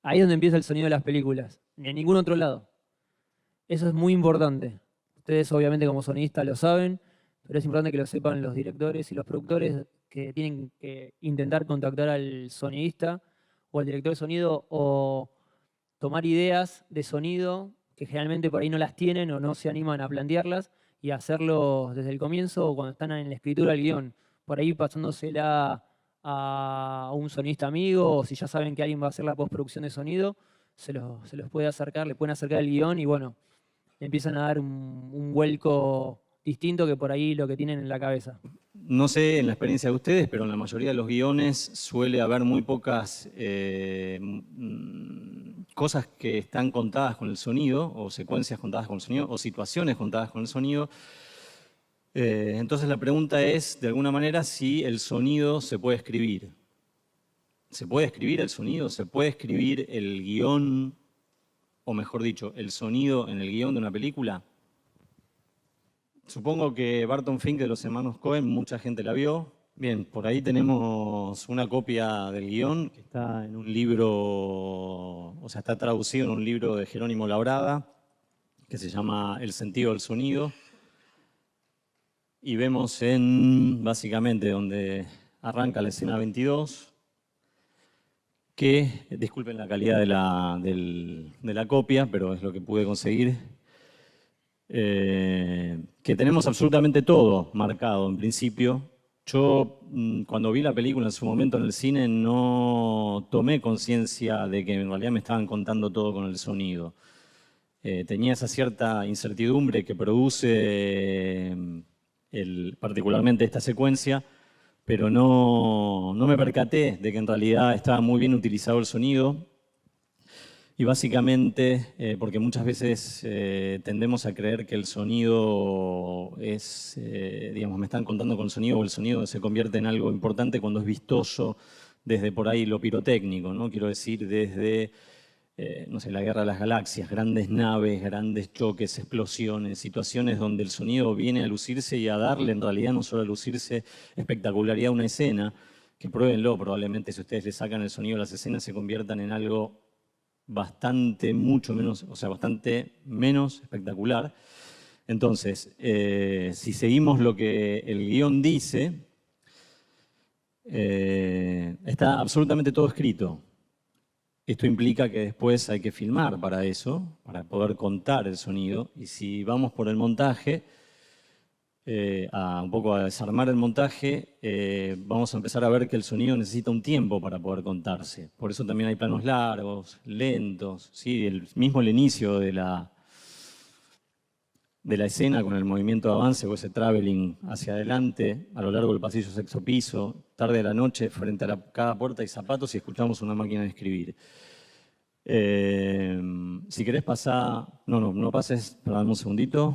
Ahí es donde empieza el sonido de las películas, ni en ningún otro lado. Eso es muy importante. Ustedes obviamente como sonistas lo saben, pero es importante que lo sepan los directores y los productores que tienen que intentar contactar al sonidista o al director de sonido o tomar ideas de sonido que generalmente por ahí no las tienen o no se animan a plantearlas y hacerlo desde el comienzo o cuando están en la escritura del guión. Por ahí pasándosela a un sonista amigo o si ya saben que alguien va a hacer la postproducción de sonido, se los puede acercar, le pueden acercar el guión y bueno, le empiezan a dar un vuelco distinto que por ahí lo que tienen en la cabeza. No sé en la experiencia de ustedes, pero en la mayoría de los guiones suele haber muy pocas cosas que están contadas con el sonido, o secuencias contadas con el sonido, o situaciones contadas con el sonido. Entonces la pregunta es, de alguna manera, si el sonido se puede escribir. ¿Se puede escribir el sonido? ¿Se puede escribir el guión, o mejor dicho, el sonido en el guión de una película? Supongo que Barton Fink de los hermanos Coen, mucha gente la vio. Bien, por ahí tenemos una copia del guión que está en un libro, o sea, está traducido en un libro de Jerónimo Labrada, que se llama El sentido del sonido. Y vemos básicamente, donde arranca la escena 22, que, disculpen la calidad de la copia, pero es lo que pude conseguir, que tenemos absolutamente todo marcado en principio. Yo, cuando vi la película en su momento en el cine, no tomé conciencia de que en realidad me estaban contando todo con el sonido. Tenía esa cierta incertidumbre que produce particularmente esta secuencia, pero no me percaté de que en realidad estaba muy bien utilizado el sonido. Y básicamente, porque muchas veces tendemos a creer que el sonido es, digamos, me están contando con el sonido o el sonido se convierte en algo importante cuando es vistoso desde por ahí lo pirotécnico, ¿no? Quiero decir, desde, no sé, la Guerra de las Galaxias, grandes naves, grandes choques, explosiones, situaciones donde el sonido viene a lucirse y a darle, en realidad, no solo a lucirse espectacularidad a una escena, que pruébenlo, probablemente si ustedes le sacan el sonido a las escenas se conviertan en algo bastante, mucho menos, o sea, bastante menos espectacular. Entonces, si seguimos lo que el guión dice, está absolutamente todo escrito. Esto implica que después hay que filmar para eso, para poder contar el sonido. Y si vamos por el montaje, un poco a desarmar el montaje, vamos a empezar a ver que el sonido necesita un tiempo para poder contarse. Por eso también hay planos largos, lentos, ¿sí? El inicio de la escena con el movimiento de avance o ese traveling hacia adelante a lo largo del pasillo sexto piso, tarde de la noche, frente a cada puerta hay zapatos y escuchamos una máquina de escribir. Si querés pasar, no pases, perdón un segundito.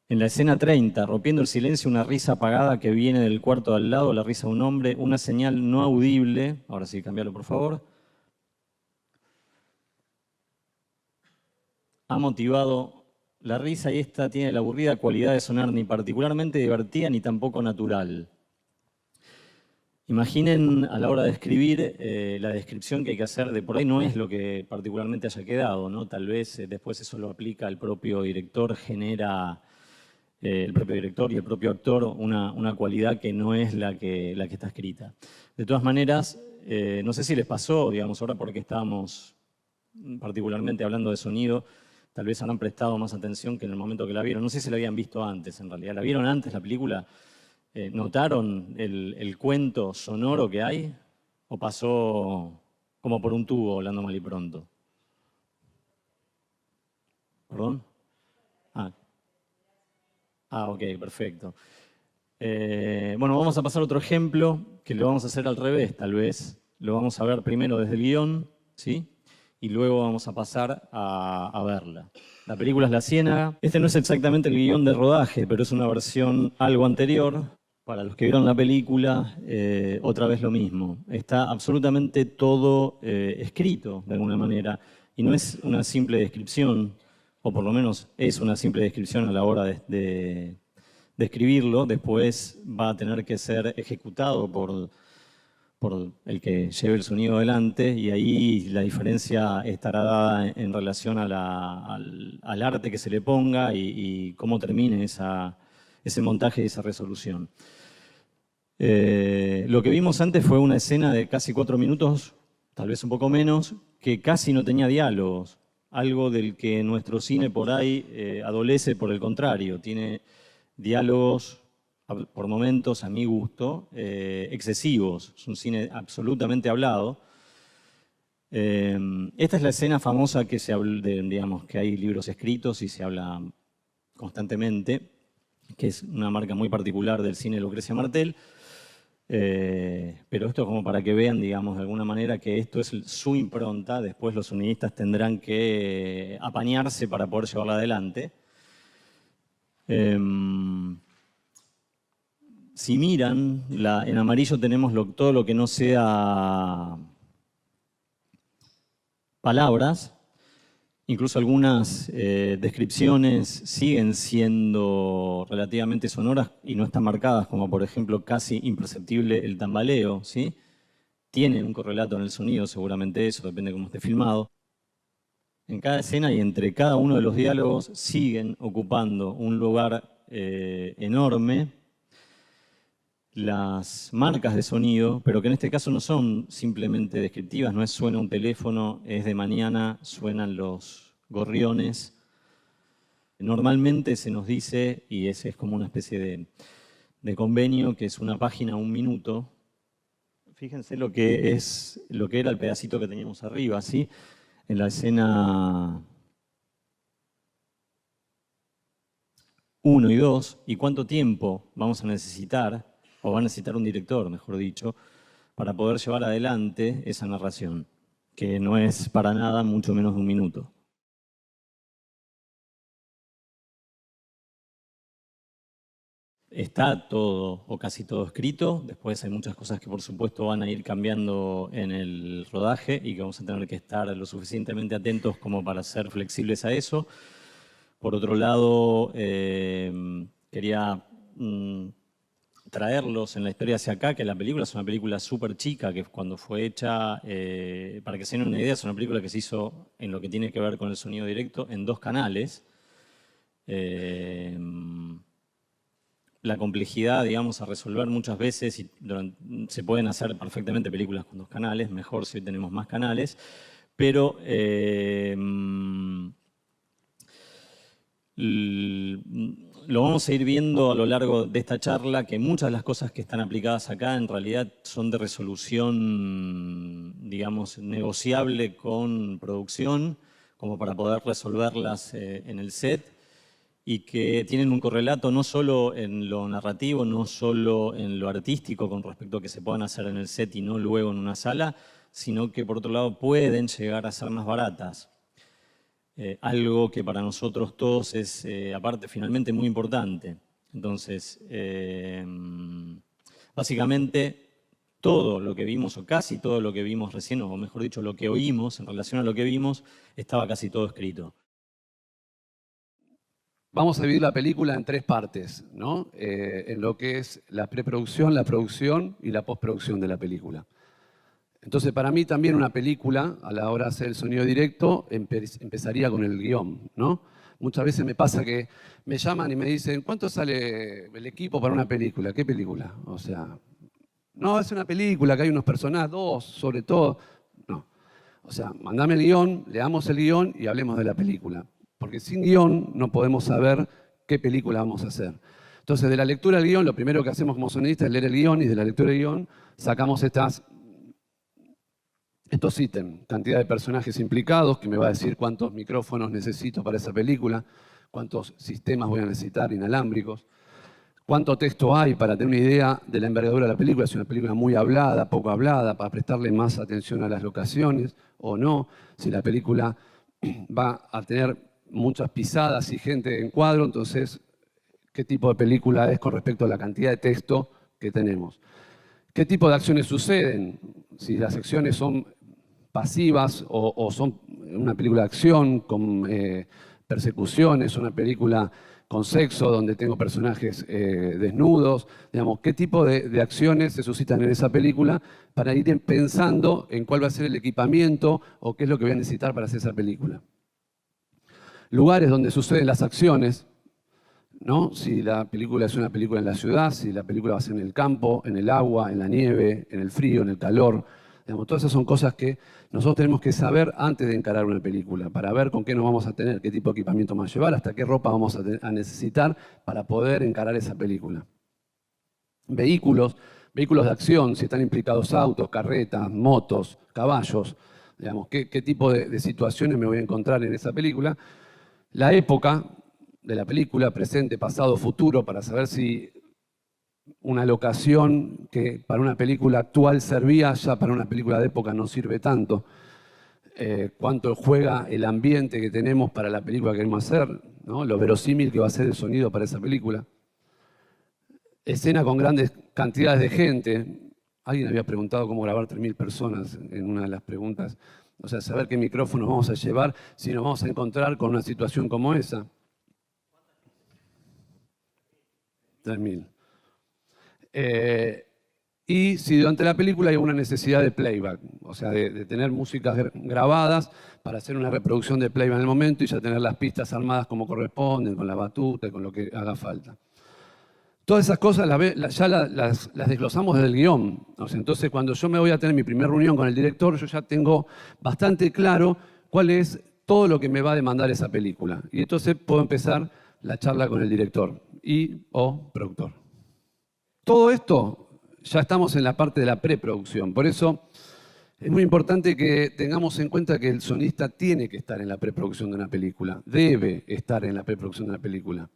En la escena 30, rompiendo el silencio, una risa apagada que viene del cuarto de al lado, la risa de un hombre, una señal no audible. Ahora sí, cámbialo por favor. Ha motivado la risa y esta tiene la aburrida cualidad de sonar ni particularmente divertida ni tampoco natural. Imaginen a la hora de escribir la descripción que hay que hacer de por ahí no es lo que particularmente haya quedado, ¿no? Tal vez después eso lo aplica el propio director, genera el propio director y el propio actor una cualidad que no es la que está escrita. De todas maneras, no sé si les pasó, digamos, ahora porque estábamos particularmente hablando de sonido, tal vez habrán prestado más atención que en el momento que la vieron. No sé si la habían visto antes, en realidad. ¿La vieron antes la película? ¿Notaron el cuento sonoro que hay? ¿O pasó como por un tubo, hablando mal y pronto? ¿Perdón? Ok, perfecto. Bueno, vamos a pasar a otro ejemplo, que lo vamos a hacer al revés, tal vez. Lo vamos a ver primero desde el guión, ¿sí? Y luego vamos a pasar a verla. La película es La Ciénaga. Este no es exactamente el guión de rodaje, pero es una versión algo anterior. Para los que vieron la película, otra vez lo mismo. Está absolutamente todo escrito, de alguna manera. Y no es una simple descripción, o por lo menos es una simple descripción a la hora de escribirlo, después va a tener que ser ejecutado por el que lleve el sonido adelante, y ahí la diferencia estará dada en relación al arte que se le ponga y cómo termine ese montaje y esa resolución. Lo que vimos antes fue una escena de casi 4 minutos, tal vez un poco menos, que casi no tenía diálogos, algo del que nuestro cine por ahí adolece, por el contrario, tiene diálogos por momentos, a mi gusto, excesivos. Es un cine absolutamente hablado. Esta es la escena famosa que se habla digamos, que hay libros escritos y se habla constantemente, que es una marca muy particular del cine de Lucrecia Martel. Pero esto es como para que vean, digamos, de alguna manera que esto es su impronta. Después los sonidistas tendrán que apañarse para poder llevarla adelante. Si miran, en amarillo tenemos todo lo que no sea palabras. Incluso algunas descripciones siguen siendo relativamente sonoras y no están marcadas, como por ejemplo casi imperceptible el tambaleo, ¿sí? Tiene un correlato en el sonido, seguramente eso, depende de cómo esté filmado. En cada escena y entre cada uno de los diálogos siguen ocupando un lugar enorme las marcas de sonido, pero que en este caso no son simplemente descriptivas, no es suena un teléfono, es de mañana, suenan los gorriones. Normalmente se nos dice, y ese es como una especie de convenio, que es una página, un minuto. Fíjense lo que era el pedacito que teníamos arriba, ¿sí? En la escena 1 y 2, y cuánto tiempo vamos a necesitar, o va a necesitar un director, mejor dicho, para poder llevar adelante esa narración, que no es para nada mucho menos de un minuto. Está todo o casi todo escrito, después hay muchas cosas que por supuesto van a ir cambiando en el rodaje y que vamos a tener que estar lo suficientemente atentos como para ser flexibles a eso. Por otro lado, quería traerlos en la historia hacia acá, que la película es una película súper chica, que cuando fue hecha, para que se den una idea, es una película que se hizo en lo que tiene que ver con el sonido directo en 2 canales. La complejidad, digamos, a resolver muchas veces, y se pueden hacer perfectamente películas con 2 canales, mejor si hoy tenemos más canales, pero lo vamos a ir viendo a lo largo de esta charla, que muchas de las cosas que están aplicadas acá en realidad son de resolución, digamos, negociable con producción, como para poder resolverlas en el set, y que tienen un correlato no solo en lo narrativo, no solo en lo artístico con respecto a que se puedan hacer en el set y no luego en una sala, sino que por otro lado pueden llegar a ser más baratas. Algo que para nosotros todos es, aparte, finalmente muy importante. Entonces, básicamente, todo lo que vimos, o casi todo lo que vimos recién, o mejor dicho, lo que oímos en relación a lo que vimos, estaba casi todo escrito. Vamos a dividir la película en 3 partes, ¿no? En lo que es la preproducción, la producción y la postproducción de la película. Entonces, para mí también una película, a la hora de hacer el sonido directo, empezaría con el guión, ¿no? Muchas veces me pasa que me llaman y me dicen, ¿cuánto sale el equipo para una película? ¿Qué película? O sea, no, es una película que hay unos personajes, 2 sobre todo. No. O sea, mandame el guión, leamos el guión y hablemos de la película. Porque sin guión no podemos saber qué película vamos a hacer. Entonces, de la lectura del guión, lo primero que hacemos como sonidistas es leer el guión, y de la lectura del guión sacamos estos ítems, cantidad de personajes implicados, que me va a decir cuántos micrófonos necesito para esa película, cuántos sistemas voy a necesitar inalámbricos, cuánto texto hay para tener una idea de la envergadura de la película, si es una película muy hablada, poco hablada, para prestarle más atención a las locaciones o no, si la película va a tener muchas pisadas y gente en cuadro, entonces, ¿qué tipo de película es con respecto a la cantidad de texto que tenemos? ¿Qué tipo de acciones suceden? Si las acciones son pasivas o son una película de acción con persecuciones, una película con sexo, donde tengo personajes desnudos, digamos, qué tipo de acciones se suscitan en esa película para ir pensando en cuál va a ser el equipamiento o qué es lo que voy a necesitar para hacer esa película. Lugares donde suceden las acciones, ¿no? Si la película es una película en la ciudad, si la película va a ser en el campo, en el agua, en la nieve, en el frío, en el calor. Digamos, todas esas son cosas que nosotros tenemos que saber antes de encarar una película, para ver con qué nos vamos a tener, qué tipo de equipamiento vamos a llevar, hasta qué ropa vamos a necesitar para poder encarar esa película. Vehículos de acción, si están implicados autos, carretas, motos, caballos, digamos, qué tipo de situaciones me voy a encontrar en esa película. La época de la película, presente, pasado, futuro, para saber si una locación que para una película actual servía, ya para una película de época no sirve tanto. Cuánto juega el ambiente que tenemos para la película que queremos hacer, ¿no? Lo verosímil que va a ser el sonido para esa película. Escena con grandes cantidades de gente. Alguien había preguntado cómo grabar 3.000 personas en una de las preguntas. O sea, saber qué micrófonos vamos a llevar si nos vamos a encontrar con una situación como esa. 3.000. Y si durante la película hay una necesidad de playback, o sea, de tener músicas grabadas para hacer una reproducción de playback en el momento y ya tener las pistas armadas como corresponden, con la batuta y con lo que haga falta. Todas esas cosas ya las desglosamos desde el guión. O sea, entonces, cuando yo me voy a tener mi primera reunión con el director, yo ya tengo bastante claro cuál es todo lo que me va a demandar esa película. Y entonces puedo empezar la charla con el director o productor. Todo esto ya estamos en la parte de la preproducción. Por eso es muy importante que tengamos en cuenta que el sonista tiene que estar en la preproducción de una película. Debe estar en la preproducción de una película.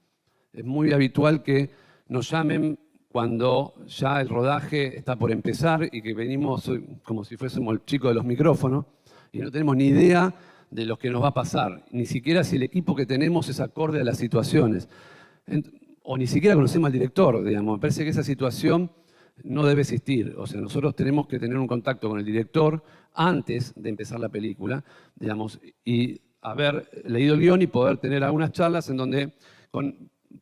Es muy habitual que nos llamen cuando ya el rodaje está por empezar y que venimos como si fuésemos el chico de los micrófonos y no tenemos ni idea de lo que nos va a pasar. Ni siquiera si el equipo que tenemos es acorde a las situaciones. O ni siquiera conocemos al director, digamos. Me parece que esa situación no debe existir. O sea, nosotros tenemos que tener un contacto con el director antes de empezar la película, digamos, y haber leído el guión y poder tener algunas charlas en donde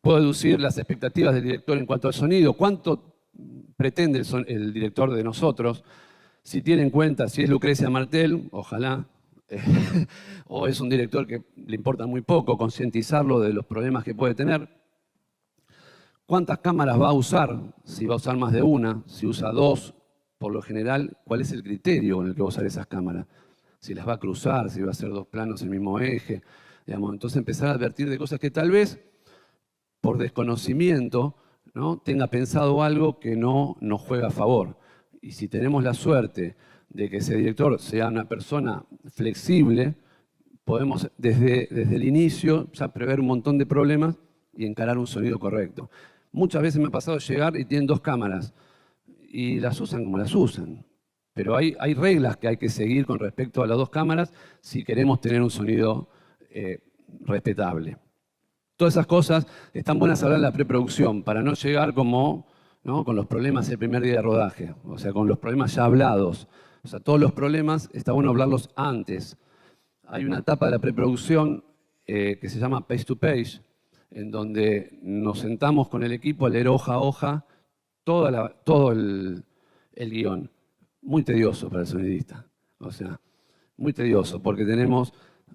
puedo deducir las expectativas del director en cuanto al sonido, cuánto pretende el director de nosotros, si tiene en cuenta si es Lucrecia Martel, ojalá, o es un director que le importa muy poco, concientizarlo de los problemas que puede tener. ¿Cuántas cámaras va a usar? Si va a usar más de una, si usa dos, por lo general, ¿cuál es el criterio con el que va a usar esas cámaras? Si las va a cruzar, si va a hacer dos planos en el mismo eje. Digamos, entonces empezar a advertir de cosas que tal vez, por desconocimiento, ¿no?, tenga pensado algo que no nos juega a favor. Y si tenemos la suerte de que ese director sea una persona flexible, podemos desde el inicio ya prever un montón de problemas y encarar un sonido correcto. Muchas veces me ha pasado llegar y tienen dos cámaras y las usan como las usan. Pero hay reglas que hay que seguir con respecto a las dos cámaras si queremos tener un sonido respetable. Todas esas cosas están buenas hablar en la preproducción para no llegar como, ¿no?, con los problemas el primer día de rodaje, o sea, con los problemas ya hablados. O sea, todos los problemas está bueno hablarlos antes. Hay una etapa de la preproducción que se llama page to page, en donde nos sentamos con el equipo a leer hoja a hoja todo el guión. Muy tedioso para el sonidista. O sea, muy tedioso, porque tenemos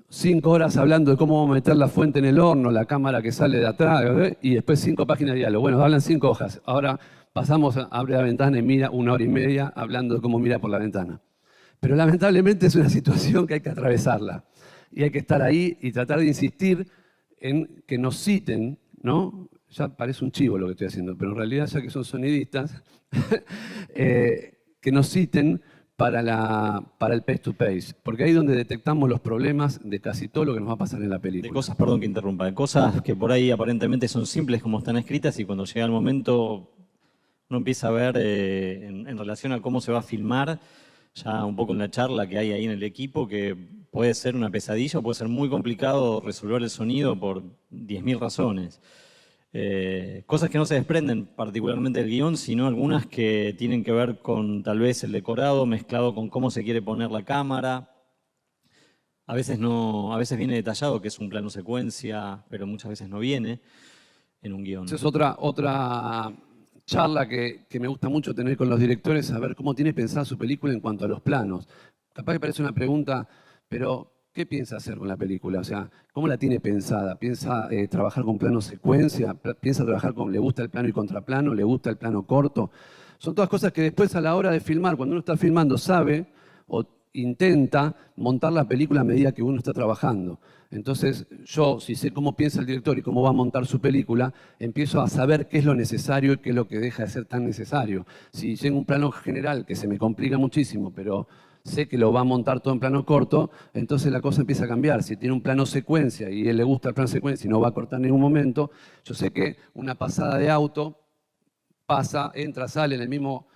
5 horas hablando de cómo vamos a meter la fuente en el horno, la cámara que sale de atrás, y después 5 páginas de diálogo. Bueno, hablan 5 hojas. Ahora pasamos a abrir la ventana y mira 1 hora y media hablando de cómo mira por la ventana. Pero lamentablemente es una situación que hay que atravesarla. Y hay que estar ahí y tratar de insistir en que nos citen, ¿no? Ya parece un chivo lo que estoy haciendo, pero en realidad, ya que son sonidistas, que nos citen para el page to page, porque ahí es donde detectamos los problemas de casi todo lo que nos va a pasar en la película. De cosas, perdón que interrumpa, de cosas que por ahí aparentemente son simples como están escritas y cuando llega el momento uno empieza a ver en relación a cómo se va a filmar, ya un poco en la charla que hay ahí en el equipo, que puede ser una pesadilla o puede ser muy complicado resolver el sonido por 10.000 razones. Cosas que no se desprenden particularmente del guión, sino algunas que tienen que ver con tal vez el decorado mezclado con cómo se quiere poner la cámara. A veces viene detallado que es un plano secuencia, pero muchas veces no viene. en un guión. Esa es otra charla que me gusta mucho tener con los directores, saber cómo tiene pensada su película en cuanto a los planos. Capaz que parece una pregunta, pero ¿qué piensa hacer con la película? O sea, ¿cómo la tiene pensada? ¿Piensa trabajar con plano secuencia? ¿Piensa trabajar con, le gusta el plano y contraplano? ¿Le gusta el plano corto? Son todas cosas que después a la hora de filmar, cuando uno está filmando, sabe o intenta montar la película a medida que uno está trabajando. Entonces, yo, si sé cómo piensa el director y cómo va a montar su película, empiezo a saber qué es lo necesario y qué es lo que deja de ser tan necesario. Si tengo un plano general que se me complica muchísimo, pero sé que lo va a montar todo en plano corto, entonces la cosa empieza a cambiar. Si tiene un plano secuencia y a él le gusta el plano secuencia y no va a cortar en ningún momento, yo sé que una pasada de auto pasa, entra, sale en el mismo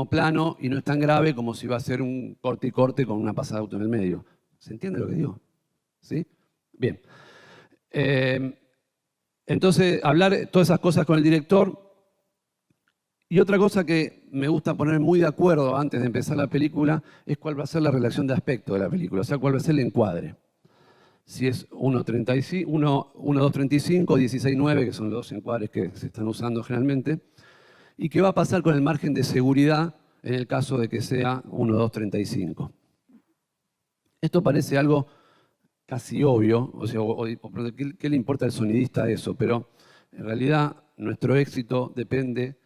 plano y no es tan grave como si va a ser un corte y corte con una pasada de auto en el medio. ¿Se entiende lo que digo? ¿Sí? Bien. Entonces, hablar todas esas cosas con el director. Y otra cosa que me gusta poner muy de acuerdo antes de empezar la película es cuál va a ser la relación de aspecto de la película, o sea, cuál va a ser el encuadre. Si es 1.35, 1.235, 16.9, que son los dos encuadres que se están usando generalmente, y qué va a pasar con el margen de seguridad en el caso de que sea 1.235. Esto parece algo casi obvio, o sea, ¿qué le importa al sonidista eso? Pero en realidad nuestro éxito depende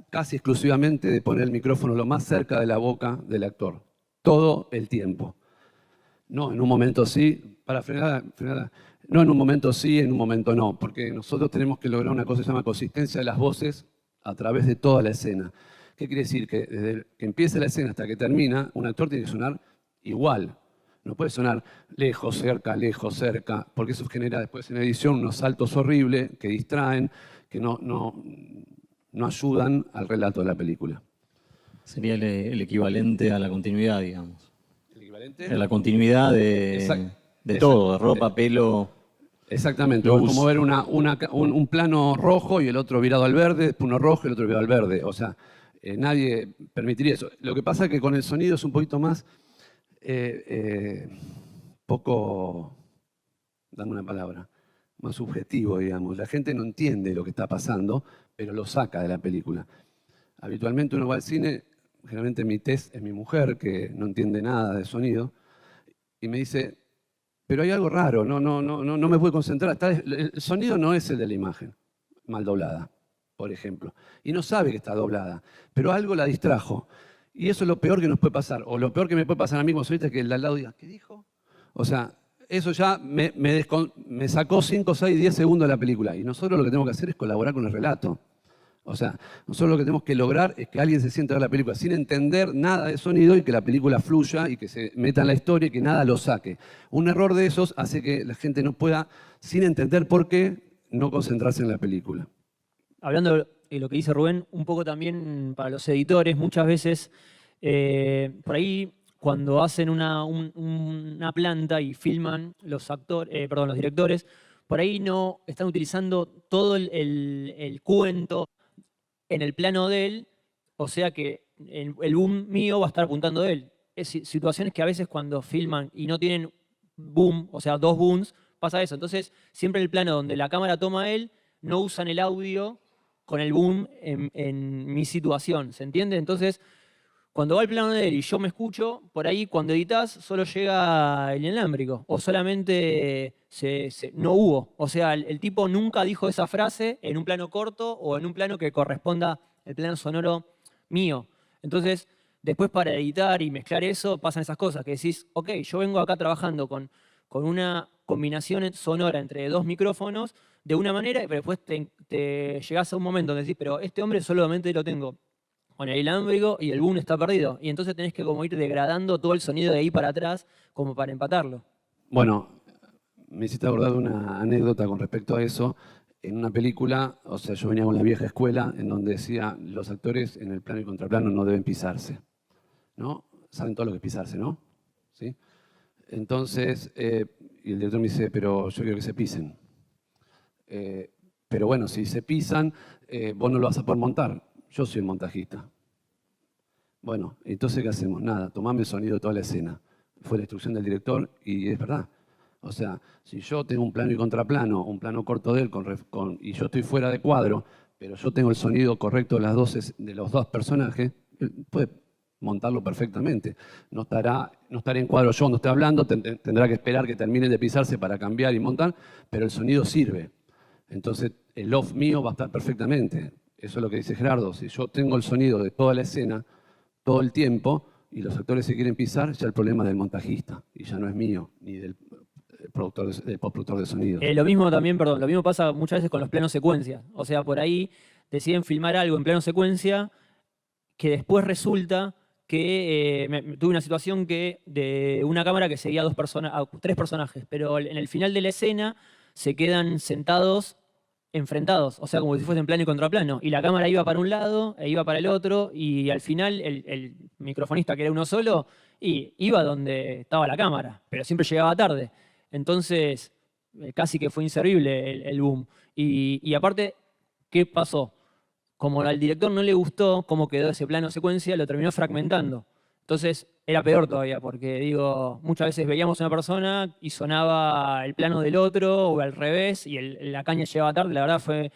casi exclusivamente de poner el micrófono lo más cerca de la boca del actor, todo el tiempo. No en un momento sí, para frenar, no en un momento sí, en un momento no, porque nosotros tenemos que lograr una cosa que se llama consistencia de las voces a través de toda la escena. ¿Qué quiere decir? Que desde que empieza la escena hasta que termina, un actor tiene que sonar igual. No puede sonar lejos, cerca, porque eso genera después en edición unos saltos horribles que distraen, que no ayudan al relato de la película. Sería el equivalente a la continuidad, digamos. ¿El equivalente? A la continuidad de todo, de ropa, pelo. Exactamente, luz. es como ver un plano rojo y el otro virado al verde, después uno rojo y el otro virado al verde. O sea, nadie permitiría eso. Lo que pasa es que con el sonido es un poquito más, poco, dame una palabra, más subjetivo, digamos. La gente no entiende lo que está pasando, pero lo saca de la película. Habitualmente uno va al cine, generalmente mi test es mi mujer, que no entiende nada de sonido, y me dice, pero hay algo raro, no me puedo concentrar. El sonido no es el de la imagen, mal doblada, por ejemplo. Y no sabe que está doblada, pero algo la distrajo. Y eso es lo peor que nos puede pasar. O lo peor que me puede pasar a mí como solista es que el de al lado diga, ¿qué dijo? O sea, eso ya me sacó 5, 6, 10 segundos de la película. Y nosotros lo que tenemos que hacer es colaborar con el relato. O sea, nosotros lo que tenemos que lograr es que alguien se siente a ver la película sin entender nada de sonido y que la película fluya y que se meta en la historia y que nada lo saque. Un error de esos hace que la gente no pueda, sin entender por qué, no concentrarse en la película. Hablando de lo que dice Rubén, un poco también para los editores, muchas veces por ahí cuando hacen una planta y filman los los directores, por ahí no están utilizando todo el cuento en el plano de él, o sea que el boom mío va a estar apuntando de él. Es situaciones que a veces cuando filman y no tienen boom, o sea, dos booms, pasa eso. Entonces, siempre el plano donde la cámara toma a él, no usan el audio con el boom en mi situación, ¿se entiende? Entonces, cuando va el plano de él y yo me escucho, por ahí cuando editas solo llega el inalámbrico o solamente no hubo. O sea, el tipo nunca dijo esa frase en un plano corto o en un plano que corresponda al plano sonoro mío. Entonces, después para editar y mezclar eso pasan esas cosas que decís, ok, yo vengo acá trabajando con una combinación sonora entre dos micrófonos de una manera, pero después te llegás a un momento donde decís, pero este hombre solamente lo tengo con el inalámbrico y el boom está perdido. Y entonces tenés que como ir degradando todo el sonido de ahí para atrás como para empatarlo. Bueno, me hiciste acordar de una anécdota con respecto a eso. En una película, o sea, yo venía con la vieja escuela en donde decía los actores en el plano y contraplano no deben pisarse, ¿no? Saben todo lo que es pisarse, ¿no? ¿Sí? Entonces, y el director me dice, pero yo quiero que se pisen. Pero bueno, si se pisan, vos no lo vas a poder montar. Yo soy montajista. Bueno, entonces, ¿qué hacemos? Nada, tomame el sonido de toda la escena. Fue la instrucción del director y es verdad. O sea, si yo tengo un plano y contraplano, un plano corto de él y yo estoy fuera de cuadro, pero yo tengo el sonido correcto de los dos personajes, él puede montarlo perfectamente. No estaré en cuadro yo cuando esté hablando, tendrá que esperar que terminen de pisarse para cambiar y montar, pero el sonido sirve. Entonces, el off mío va a estar perfectamente. Eso es lo que dice Gerardo. Si yo tengo el sonido de toda la escena, todo el tiempo, y los actores se quieren pisar, ya el problema es del montajista, y ya no es mío, ni del postproductor de sonido. Lo mismo también, perdón, lo mismo pasa muchas veces con los planos secuencia. O sea, por ahí deciden filmar algo en plano secuencia que después resulta que tuve una situación que de una cámara que seguía a 3 personajes, pero en el final de la escena se quedan sentados enfrentados, o sea, como si fuesen plano y contraplano. Y la cámara iba para un lado e iba para el otro, y al final el microfonista, que era uno solo, iba donde estaba la cámara, pero siempre llegaba tarde. Entonces, casi que fue inservible el boom. Y aparte, ¿qué pasó? Como al director no le gustó cómo quedó ese plano secuencia, lo terminó fragmentando. Entonces era peor todavía, porque digo, muchas veces veíamos a una persona y sonaba el plano del otro o al revés, y la caña llegaba tarde, la verdad fue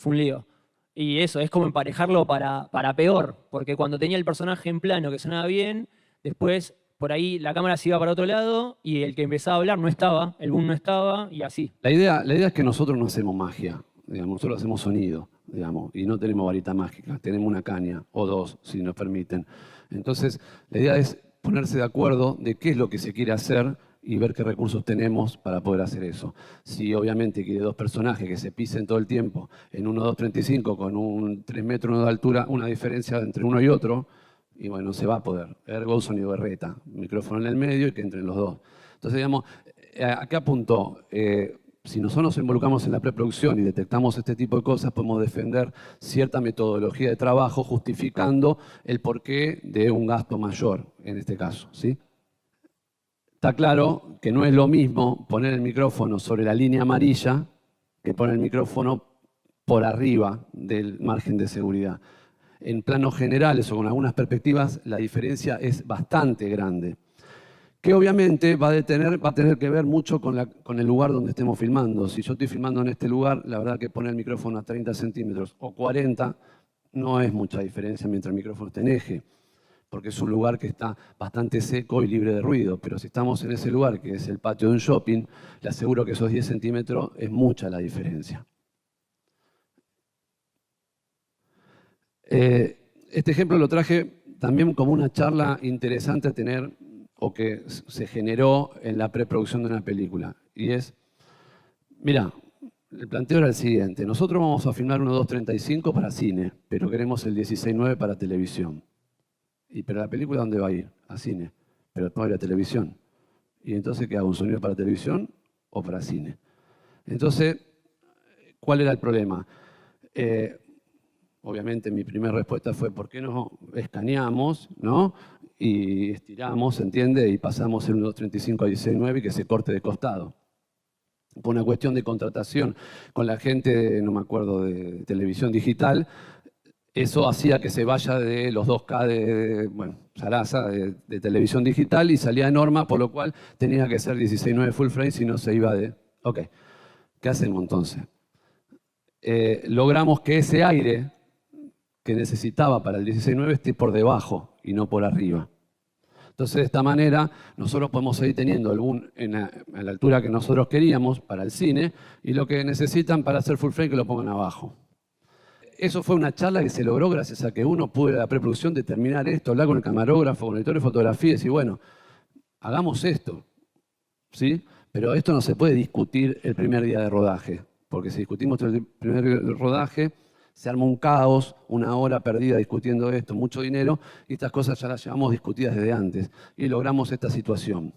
un lío. Y eso, es como emparejarlo para peor, porque cuando tenía el personaje en plano que sonaba bien, después por ahí la cámara se iba para otro lado y el que empezaba a hablar no estaba, el boom no estaba, y así. La idea es que nosotros no hacemos magia, digamos, nosotros hacemos sonido, digamos, y no tenemos varita mágica, tenemos una caña o dos, si nos permiten. Entonces, la idea es ponerse de acuerdo de qué es lo que se quiere hacer y ver qué recursos tenemos para poder hacer eso. Si obviamente quiere 2 personajes que se pisen todo el tiempo en 1:2:35 con un 3 metros de altura, una diferencia entre uno y otro, y bueno, no se va a poder. Ergo, sonido berreta, micrófono en el medio y que entren los dos. Entonces, digamos, ¿a qué apunto? Si nosotros nos involucramos en la preproducción y detectamos este tipo de cosas, podemos defender cierta metodología de trabajo justificando el porqué de un gasto mayor, en este caso, ¿sí? Está claro que no es lo mismo poner el micrófono sobre la línea amarilla que poner el micrófono por arriba del margen de seguridad. En planos generales o con algunas perspectivas, la diferencia es bastante grande, que obviamente va a tener que ver mucho con el lugar donde estemos filmando. Si yo estoy filmando en este lugar, la verdad que poner el micrófono a 30 centímetros o 40 no es mucha diferencia mientras el micrófono esté en eje, porque es un lugar que está bastante seco y libre de ruido. Pero si estamos en ese lugar, que es el patio de un shopping, le aseguro que esos 10 centímetros es mucha la diferencia. Este ejemplo lo traje también como una charla interesante a tener, o que se generó en la preproducción de una película. Y es, mira, el planteo era el siguiente. Nosotros vamos a filmar 1:2:35 para cine, pero queremos el 16:9 para televisión. ¿Pero la película dónde va a ir? A cine. Pero no va a ir a televisión. ¿Y entonces qué hago? ¿Un sonido para televisión o para cine? Entonces, ¿cuál era el problema? Obviamente mi primera respuesta fue, ¿por qué no escaneamos, ¿no? Y estiramos, ¿entiende? Y pasamos el 1:2:35 a 16:9 y que se corte de costado. Por una cuestión de contratación con la gente, no me acuerdo, de televisión digital, eso hacía que se vaya de los 2K Sarasa, de televisión digital, y salía de norma, por lo cual tenía que ser 16:9 full frame, si no se iba de... Ok, ¿qué hacemos entonces? Logramos que ese aire que necesitaba para el 16:9 esté por debajo y no por arriba. Entonces, de esta manera, nosotros podemos seguir teniendo el boom a la altura que nosotros queríamos para el cine, y lo que necesitan para hacer full frame que lo pongan abajo. Eso fue una charla que se logró gracias a que uno pudo en la preproducción determinar esto, hablar con el camarógrafo, con el editor de fotografía y decir, bueno, hagamos esto, ¿sí? Pero esto no se puede discutir el primer día de rodaje, porque si discutimos el primer día de rodaje, se arma un caos, una hora perdida discutiendo esto, mucho dinero, y estas cosas ya las llevamos discutidas desde antes, y logramos esta situación.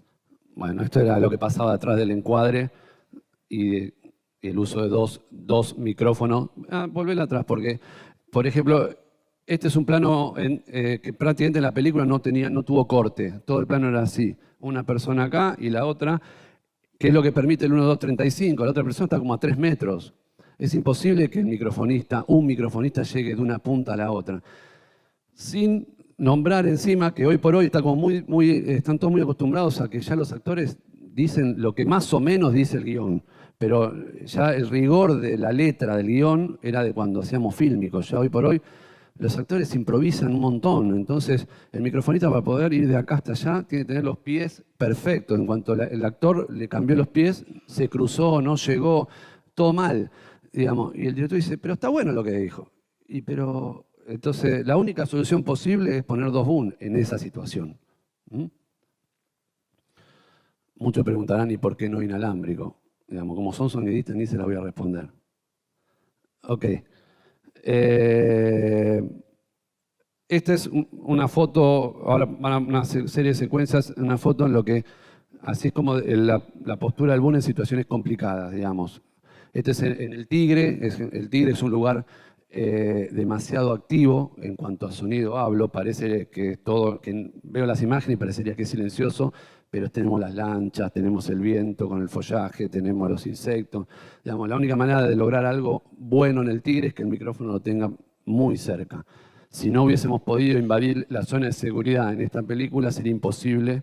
Bueno, esto era lo que pasaba detrás del encuadre y el uso de dos micrófonos. Volver atrás, porque, por ejemplo, este es un plano que prácticamente en la película no tuvo corte, todo el plano era así, una persona acá y la otra, que es lo que permite el 1:2:35, la otra persona está como a 3 metros. Es imposible que un microfonista llegue de una punta a la otra. Sin nombrar encima que hoy por hoy está como están todos muy acostumbrados a que ya los actores dicen lo que más o menos dice el guión, pero ya el rigor de la letra del guión era de cuando hacíamos fílmicos. Ya hoy por hoy los actores improvisan un montón, entonces el microfonista para poder ir de acá hasta allá tiene que tener los pies perfectos. En cuanto el actor le cambió los pies, se cruzó, no llegó, todo mal, digamos. Y el director dice, pero está bueno lo que dijo. Entonces la única solución posible es poner 2 boom en esa situación. ¿Mm? Muchos preguntarán, ¿y por qué no inalámbrico? Digamos, como son sonidistas, ni se la voy a responder. Ok. Esta es una foto, ahora van a una serie de secuencias, una foto en lo que, así es como la postura del boom en situaciones complicadas, digamos. Este es en el Tigre, el Tigre es un lugar demasiado activo en cuanto a sonido hablo, parece que veo las imágenes y parecería que es silencioso, pero tenemos las lanchas, tenemos el viento con el follaje, tenemos los insectos. Digamos, la única manera de lograr algo bueno en el Tigre es que el micrófono lo tenga muy cerca. Si no hubiésemos podido invadir la zona de seguridad en esta película, sería imposible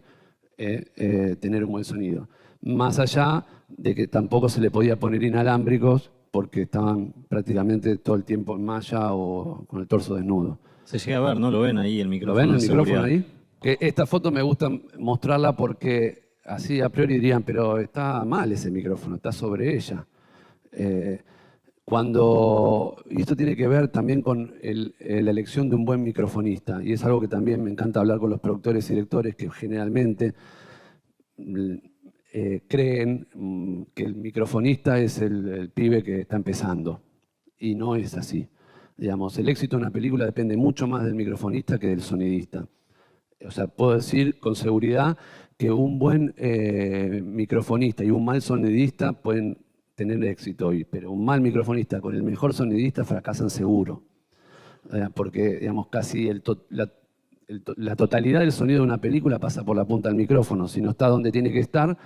tener un buen sonido. Más allá de que tampoco se le podía poner inalámbricos porque estaban prácticamente todo el tiempo en malla o con el torso desnudo. Se llega a ver, ¿no? ¿Lo ven ahí el micrófono? ¿Lo ven el de micrófono seguridad? ahí? Que esta foto me gusta mostrarla porque así a priori dirían, pero está mal ese micrófono, está sobre ella. Y esto tiene que ver también con la elección de un buen microfonista, y es algo que también me encanta hablar con los productores y directores que generalmente creen que el microfonista es el pibe que está empezando, y no es así. Digamos, el éxito de una película depende mucho más del microfonista que del sonidista. O sea, puedo decir con seguridad que un buen microfonista y un mal sonidista pueden tener éxito hoy, pero un mal microfonista con el mejor sonidista fracasan seguro. Porque, digamos, casi la totalidad del sonido de una película pasa por la punta del micrófono. Si no está donde tiene que estar,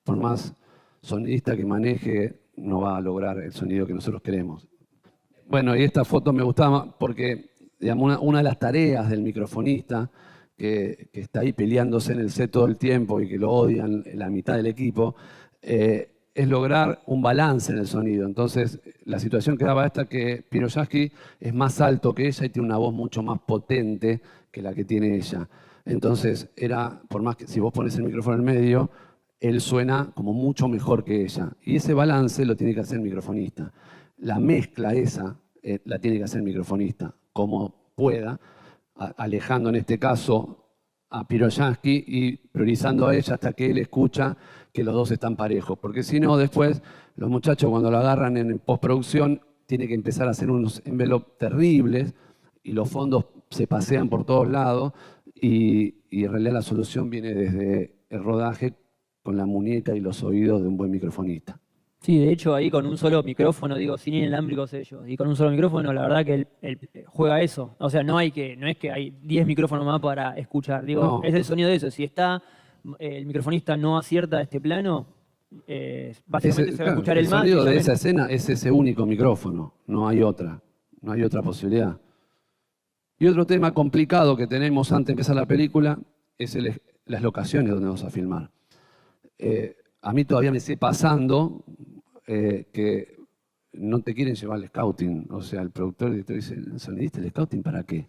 por más sonidista que maneje, no va a lograr el sonido que nosotros queremos. Bueno, y esta foto me gustaba porque, digamos, una de las tareas del microfonista que está ahí peleándose en el set todo el tiempo y que lo odian la mitad del equipo, es lograr un balance en el sonido. Entonces, la situación que daba esta que Piroyaski es más alto que ella y tiene una voz mucho más potente que la que tiene ella. Entonces, por más que si vos pones el micrófono en medio, él suena como mucho mejor que ella. Y ese balance lo tiene que hacer el microfonista. La mezcla esa la tiene que hacer el microfonista, como pueda, alejando en este caso a Piroyaski y priorizando a ella hasta que él escucha que los dos están parejos. Porque si no, después los muchachos cuando lo agarran en postproducción tienen que empezar a hacer unos envelopes terribles y los fondos se pasean por todos lados y en realidad la solución viene desde el rodaje con la muñeca y los oídos de un buen microfonista. Sí, de hecho ahí con un solo micrófono, digo, sin inalámbricos ellos, y con un solo micrófono la verdad que él juega eso. O sea, no es que hay 10 micrófonos más para escuchar, digo, No. es el sonido de eso. Si el microfonista no acierta este plano, básicamente se va a escuchar el más. sonido de esa escena es ese único micrófono, no hay otra posibilidad. Y otro tema complicado que tenemos antes de empezar la película es las locaciones donde vamos a filmar. A mí todavía me sigue pasando que no te quieren llevar al scouting. O sea, el productor y el director dice, ¿el sonidista, el scouting para qué?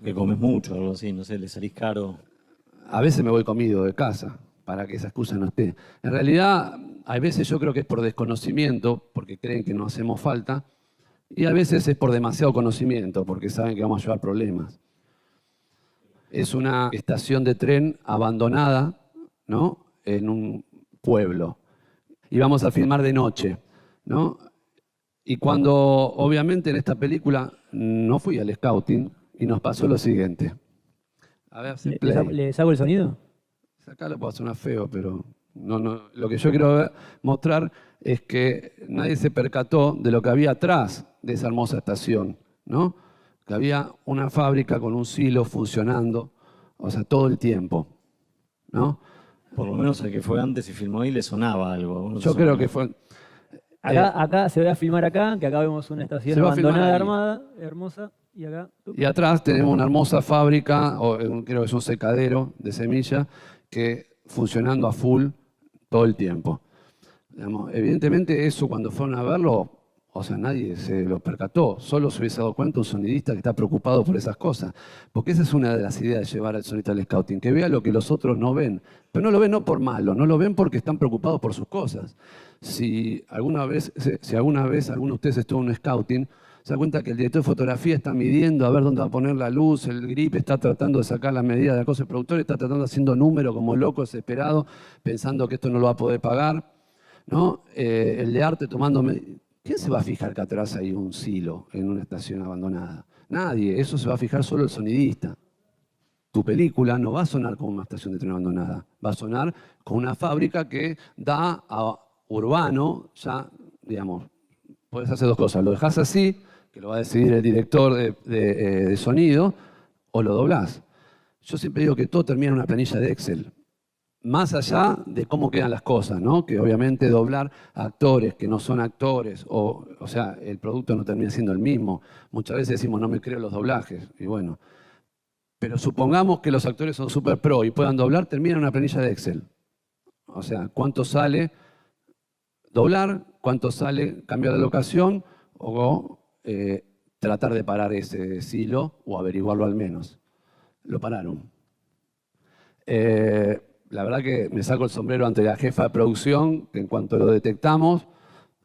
Que comes mucho o algo así, no sé, le salís caro. A veces me voy comido de casa para que esa excusa no esté. En realidad, a veces yo creo que es por desconocimiento, porque creen que no hacemos falta, y a veces es por demasiado conocimiento, porque saben que vamos a llevar problemas. Es una estación de tren abandonada, ¿no?, en un pueblo. Y vamos a filmar de noche, ¿no? Y cuando, obviamente, en esta película no fui al scouting y nos pasó lo siguiente. A ver, si ¿Le saco el sonido? acá lo puedo sonar feo, pero no, lo que yo quiero mostrar es que nadie se percató de lo que había atrás de esa hermosa estación, ¿no? Que había una fábrica con un silo funcionando, o sea, todo el tiempo, ¿no? Por lo menos el que fue antes y filmó ahí le sonaba algo. Yo creo que fue... Acá se va a filmar acá, que acá vemos una estación Se va a filmar abandonada, ahí. armada, hermosa, y acá... Y atrás tenemos una hermosa fábrica, creo que es un secadero de semillas, que funcionando a full, todo el tiempo. Digamos, evidentemente eso cuando fueron a verlo, o sea, nadie se lo percató, solo se hubiese dado cuenta un sonidista que está preocupado por esas cosas. Porque esa es una de las ideas de llevar al sonidista al scouting, que vea lo que los otros no ven. Pero no lo ven no por malo, no lo ven porque están preocupados por sus cosas. Si alguna vez alguno de ustedes estuvo en un scouting, se da cuenta que el director de fotografía está midiendo a ver dónde va a poner la luz, el grip está tratando de sacar la medida de la cosa, el productor está tratando haciendo números como loco, desesperado, pensando que esto no lo va a poder pagar, ¿no? El de arte tomando... ¿Quién se va a fijar que atrás hay un silo en una estación abandonada? Nadie, eso se va a fijar solo el sonidista. Tu película no va a sonar como una estación de tren abandonada, va a sonar como una fábrica que da a urbano, ya, digamos, puedes hacer dos cosas, lo dejas así, que lo va a decidir el director de sonido, o lo doblás. Yo siempre digo que todo termina en una planilla de Excel. Más allá de cómo quedan las cosas, ¿no? Que obviamente doblar actores que no son actores, o sea, el producto no termina siendo el mismo. Muchas veces decimos, no me creo los doblajes, y bueno. Pero supongamos que los actores son super pro y puedan doblar, termina en una planilla de Excel. O sea, ¿cuánto sale doblar? ¿Cuánto sale cambiar de locación? O tratar de parar ese silo, o averiguarlo al menos. Lo pararon. La verdad que me saco el sombrero ante la jefa de producción, que en cuanto lo detectamos,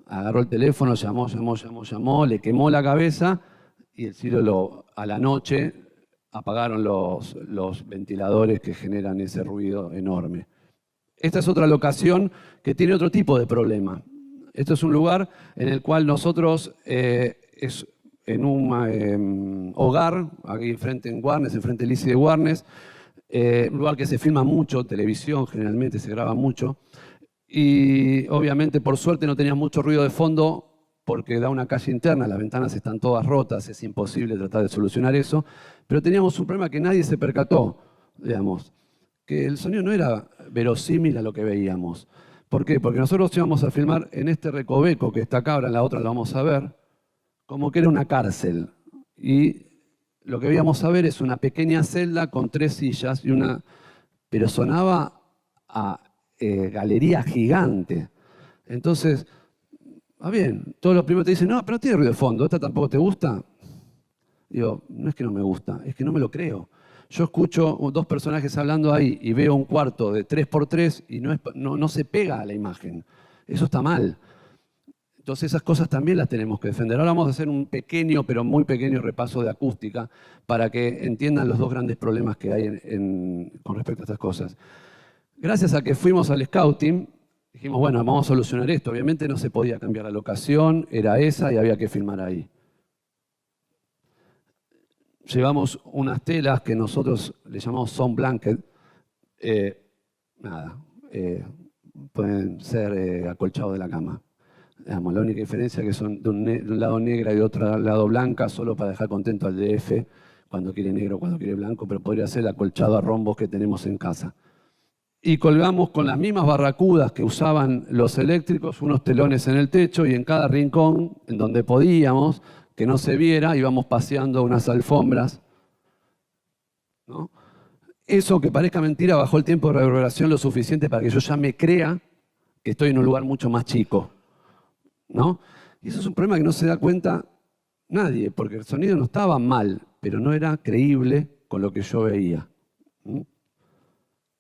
agarró el teléfono, llamó, le quemó la cabeza y el silo a la noche apagaron los ventiladores que generan ese ruido enorme. Esta es otra locación que tiene otro tipo de problema. Esto es un lugar en el cual nosotros, es en un hogar, aquí enfrente en Warnes, enfrente del ICI de Warnes, un lugar que se filma mucho, televisión generalmente se graba mucho, y obviamente por suerte no tenía mucho ruido de fondo porque da una calle interna, las ventanas están todas rotas, es imposible tratar de solucionar eso, pero teníamos un problema que nadie se percató, digamos, que el sonido no era verosímil a lo que veíamos. ¿Por qué? Porque nosotros íbamos a filmar en este recoveco que está acá, ahora en la otra lo vamos a ver, como que era una cárcel, y lo que íbamos a ver es una pequeña celda con 3 sillas, pero sonaba a galería gigante. Entonces, bien, todos los primeros te dicen, no, pero no tiene ruido de fondo, ¿esta tampoco te gusta? Digo, no es que no me gusta, es que no me lo creo. Yo escucho 2 personajes hablando ahí y veo un cuarto de 3x3 y no se pega a la imagen. Eso está mal. Entonces esas cosas también las tenemos que defender. Ahora vamos a hacer un pequeño, pero muy pequeño repaso de acústica para que entiendan los 2 grandes problemas que hay con respecto a estas cosas. Gracias a que fuimos al scouting, dijimos, bueno, vamos a solucionar esto. Obviamente no se podía cambiar la locación, era esa y había que filmar ahí. Llevamos unas telas que nosotros le llamamos sound blanket. Pueden ser acolchados de la cama. Digamos, la única diferencia es que son de un lado negra y de otro lado blanca, solo para dejar contento al DF, cuando quiere negro, cuando quiere blanco, pero podría ser el acolchado a rombos que tenemos en casa. Y colgamos con las mismas barracudas que usaban los eléctricos, unos telones en el techo y en cada rincón, en donde podíamos, que no se viera, íbamos paseando unas alfombras, ¿no? Eso, que parezca mentira, bajó el tiempo de reverberación lo suficiente para que yo ya me crea que estoy en un lugar mucho más chico, ¿no? Y eso es un problema que no se da cuenta nadie, porque el sonido no estaba mal, pero no era creíble con lo que yo veía.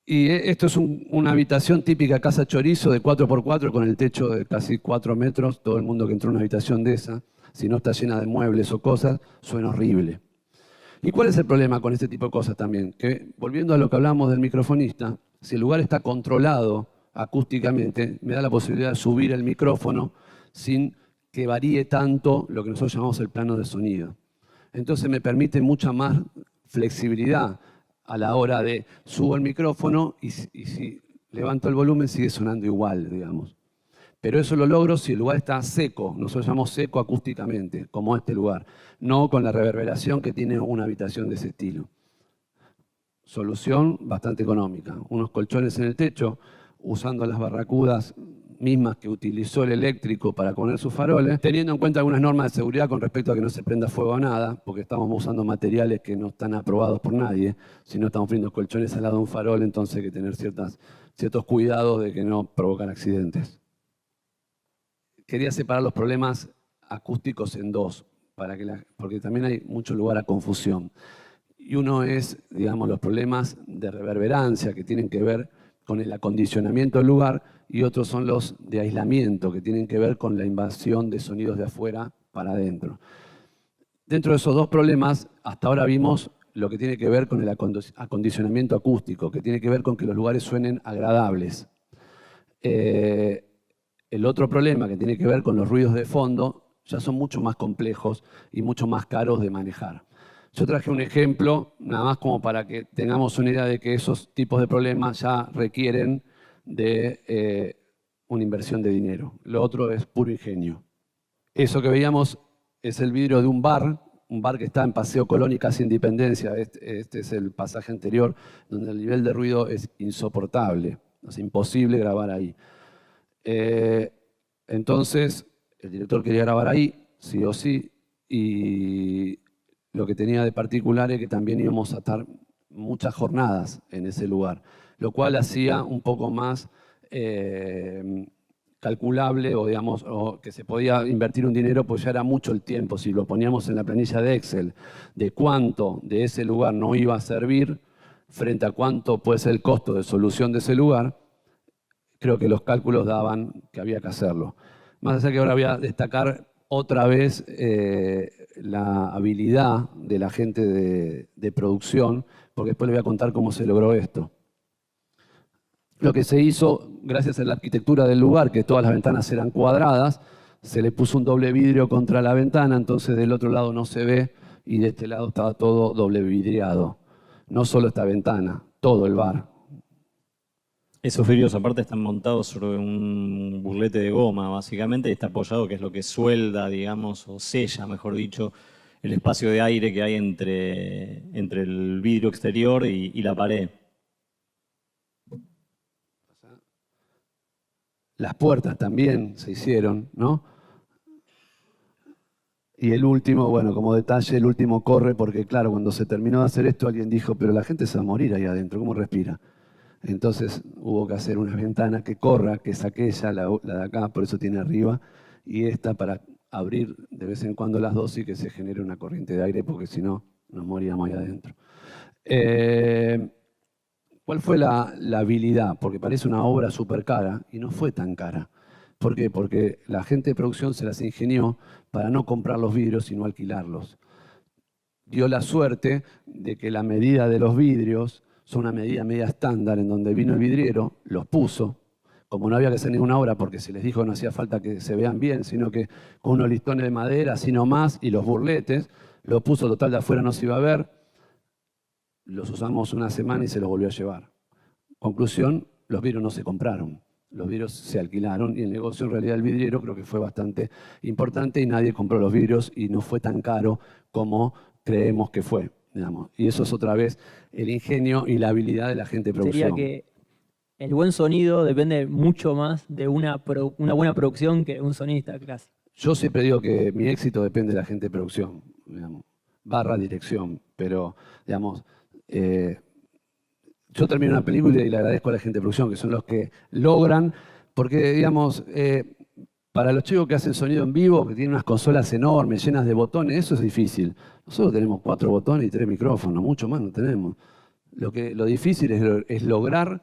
Y esto es una habitación típica casa chorizo de 4x4 con el techo de casi 4 metros. Todo el mundo que entró en una habitación de esa, si no está llena de muebles o cosas, suena horrible. ¿Y cuál es el problema con este tipo de cosas también? Que, volviendo a lo que hablamos del microfonista, si el lugar está controlado acústicamente, me da la posibilidad de subir el micrófono sin que varíe tanto lo que nosotros llamamos el plano de sonido. Entonces me permite mucha más flexibilidad a la hora de subo el micrófono y si levanto el volumen sigue sonando igual, digamos. Pero eso lo logro si el lugar está seco, nosotros llamamos seco acústicamente, como este lugar, no con la reverberación que tiene una habitación de ese estilo. Solución bastante económica, unos colchones en el techo, usando las barracudas mismas que utilizó el eléctrico para poner sus faroles, teniendo en cuenta algunas normas de seguridad con respecto a que no se prenda fuego a nada, porque estamos usando materiales que no están aprobados por nadie, si no estamos poniendo colchones al lado de un farol, entonces hay que tener ciertos cuidados de que no provocan accidentes. Quería separar los problemas acústicos en dos, porque también hay mucho lugar a confusión. Y uno es, digamos, los problemas de reverberancia que tienen que ver con el acondicionamiento del lugar, y otros son los de aislamiento que tienen que ver con la invasión de sonidos de afuera para adentro. Dentro de esos dos problemas, hasta ahora vimos lo que tiene que ver con el acondicionamiento acústico, que tiene que ver con que los lugares suenen agradables. El otro problema que tiene que ver con los ruidos de fondo ya son mucho más complejos y mucho más caros de manejar. Yo traje un ejemplo, nada más como para que tengamos una idea de que esos tipos de problemas ya requieren de una inversión de dinero. Lo otro es puro ingenio. Eso que veíamos es el vidrio de un bar que está en Paseo Colón y casi Independencia. Este es el pasaje anterior, donde el nivel de ruido es insoportable. Es imposible grabar ahí. Entonces, el director quería grabar ahí, sí o sí, y lo que tenía de particular es que también íbamos a estar muchas jornadas en ese lugar, lo cual hacía un poco más calculable, o digamos, o que se podía invertir un dinero, pues ya era mucho el tiempo. Si lo poníamos en la planilla de Excel, de cuánto de ese lugar no iba a servir, frente a cuánto puede ser el costo de solución de ese lugar, creo que los cálculos daban que había que hacerlo. Más allá que ahora voy a destacar otra vez la habilidad de la gente de producción, porque después les voy a contar cómo se logró esto. Lo que se hizo, gracias a la arquitectura del lugar, que todas las ventanas eran cuadradas, se le puso un doble vidrio contra la ventana, entonces del otro lado no se ve y de este lado estaba todo doble vidriado. No solo esta ventana, todo el bar. Esos vidrios aparte están montados sobre un burlete de goma, básicamente, y está apoyado, que es lo que suelda, digamos, o sella, mejor dicho, el espacio de aire que hay entre el vidrio exterior y la pared. Las puertas también se hicieron, ¿no? Y el último, bueno, como detalle, el último corre porque, claro, cuando se terminó de hacer esto, alguien dijo, pero la gente se va a morir ahí adentro, ¿cómo respira? Entonces hubo que hacer una ventana que corra, que es aquella, la de acá, por eso tiene arriba, y esta para abrir de vez en cuando las dos y que se genere una corriente de aire, porque si no, nos moríamos ahí adentro. ¿Cuál fue la habilidad? Porque parece una obra súper cara y no fue tan cara. ¿Por qué? Porque la gente de producción se las ingenió para no comprar los vidrios, sino alquilarlos. Dio la suerte de que la medida de los vidrios son una medida media estándar, en donde vino el vidriero, los puso, como no había que hacer ninguna obra, porque se les dijo que no hacía falta que se vean bien, sino que con unos listones de madera, así nomás, y los burletes, los puso, total, de afuera no se iba a ver, los usamos una semana y se los volvió a llevar. Conclusión, los vidrios no se compraron, los vidrios se alquilaron, y el negocio en realidad del vidriero creo que fue bastante importante y nadie compró los vidrios y no fue tan caro como creemos que fue, digamos. Y eso es otra vez el ingenio y la habilidad de la gente de producción. Sería que el buen sonido depende mucho más de una buena producción que un sonista casi. Yo siempre digo que mi éxito depende de la gente de producción, digamos, barra dirección, pero, digamos, yo termino una película y le agradezco a la gente de producción, que son los que logran, porque, digamos, para los chicos que hacen sonido en vivo, que tienen unas consolas enormes, llenas de botones, eso es difícil. Nosotros tenemos 4 botones y 3 micrófonos, mucho más no tenemos. Lo difícil es lograr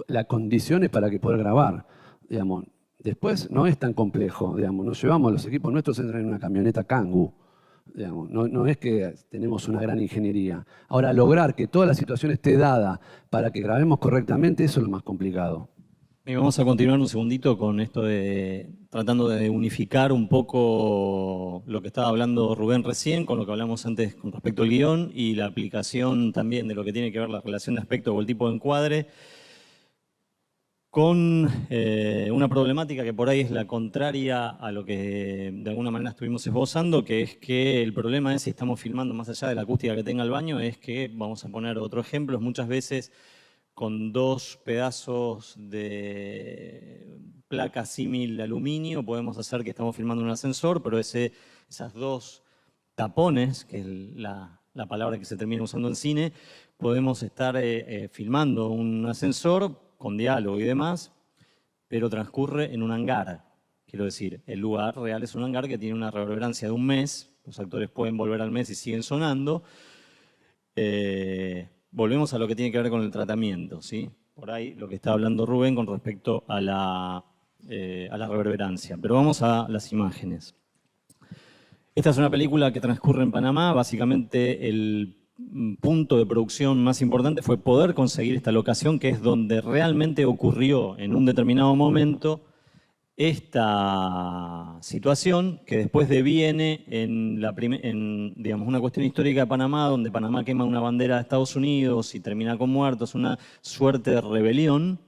las condiciones para que poder grabar, digamos. Después no es tan complejo, digamos. Nos llevamos, los equipos nuestros entran en una camioneta Kangoo, digamos. No es que tenemos una gran ingeniería. Ahora, lograr que toda la situación esté dada para que grabemos correctamente, eso es lo más complicado. Y vamos a continuar un segundito con esto de tratando de unificar un poco lo que estaba hablando Rubén recién, con lo que hablamos antes con respecto al guión y la aplicación también de lo que tiene que ver la relación de aspecto o el tipo de encuadre, con una problemática que por ahí es la contraria a lo que de alguna manera estuvimos esbozando, que es que el problema es, si estamos filmando más allá de la acústica que tenga el baño, es que, vamos a poner otro ejemplo, muchas veces con 2 pedazos de placa símil de aluminio podemos hacer que estamos filmando un ascensor, pero esas 2 tapones, que es la palabra que se termina usando en cine, podemos estar filmando un ascensor con diálogo y demás, pero transcurre en un hangar. Quiero decir, el lugar real es un hangar que tiene una reverberancia de 1 mes, los actores pueden volver al mes y siguen sonando. Volvemos a lo que tiene que ver con el tratamiento, ¿sí? Por ahí lo que está hablando Rubén con respecto a la reverberancia. Pero vamos a las imágenes. Esta es una película que transcurre en Panamá. Básicamente el punto de producción más importante fue poder conseguir esta locación, que es donde realmente ocurrió en un determinado momento esta situación, que después deviene en digamos, una cuestión histórica de Panamá, donde Panamá quema una bandera de Estados Unidos y termina con muertos, una suerte de rebelión